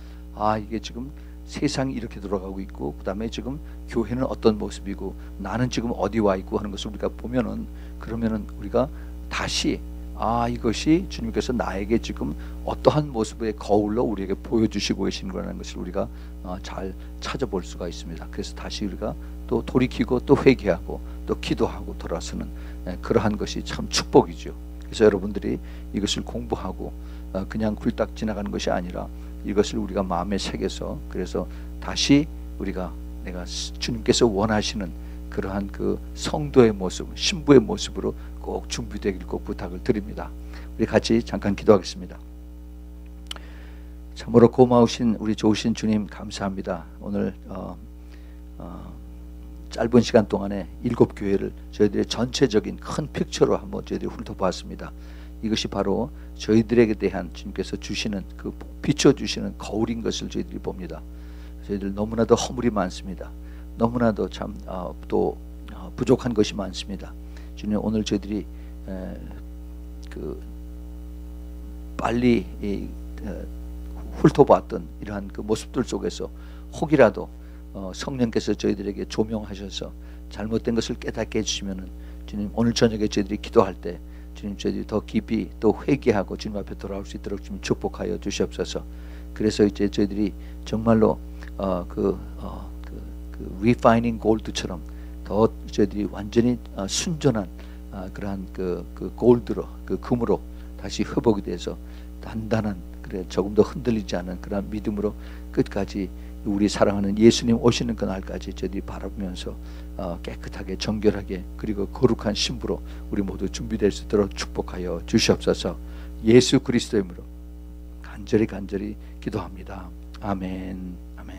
이게 지금 세상이 이렇게 돌아가고 있고 그 다음에 지금 교회는 어떤 모습이고 나는 지금 어디 와 있고 하는 것을 우리가 보면은 그러면은 우리가 다시 이것이 주님께서 나에게 지금 어떠한 모습의 거울로 우리에게 보여주시고 계신 거라는 것을 우리가 잘 찾아볼 수가 있습니다. 그래서 다시 우리가 또 돌이키고 또 회개하고 또 기도하고 돌아서는 그러한 것이 참 축복이죠. 그래서 여러분들이 이것을 공부하고 그냥 굴딱 지나가는 것이 아니라 이것을 우리가 마음에 새겨서 그래서 다시 내가 주님께서 원하시는 그러한 그 성도의 모습, 신부의 모습으로 꼭 준비되길 꼭 부탁을 드립니다. 우리 같이 잠깐 기도하겠습니다. 참으로 고마우신 우리 좋으신 주님 감사합니다. 오늘 짧은 시간 동안에 7교회를 저희들의 전체적인 큰 픽처로 한번 저희들이 훑어보았습니다. 이것이 바로 저희들에게 대한 주님께서 주시는 그 비춰주시는 거울인 것을 저희들이 봅니다. 저희들 너무나도 허물이 많습니다. 너무나도 참 또 부족한 것이 많습니다. 주님, 오늘 저희들이 빨리 훑어봤던 이러한 그 모습들 속에서 혹이라도 성령께서 저희들에게 조명하셔서 잘못된 것을 깨닫게 해주시면은 주님, 오늘 저녁에 저희들이 기도할 때 주님, 저희들이 더 깊이 또 회개하고 주님 앞에 돌아올 수 있도록 주님 축복하여 주시옵소서. 그래서 이제 저희들이 정말로 리파이닝 골드처럼 더 저희들이 완전히 순전한 그러한 그 골드로, 그 금으로 다시 회복이 돼서 단단한, 그래 조금 더 흔들리지 않은 그러한 믿음으로 끝까지 우리 사랑하는 예수님 오시는 그날까지 저희들이 바라보면서 깨끗하게 정결하게 그리고 거룩한 신부로 우리 모두 준비될 수 있도록 축복하여 주시옵소서. 예수 그리스도의 이름으로 간절히 기도합니다. 아멘. 아멘.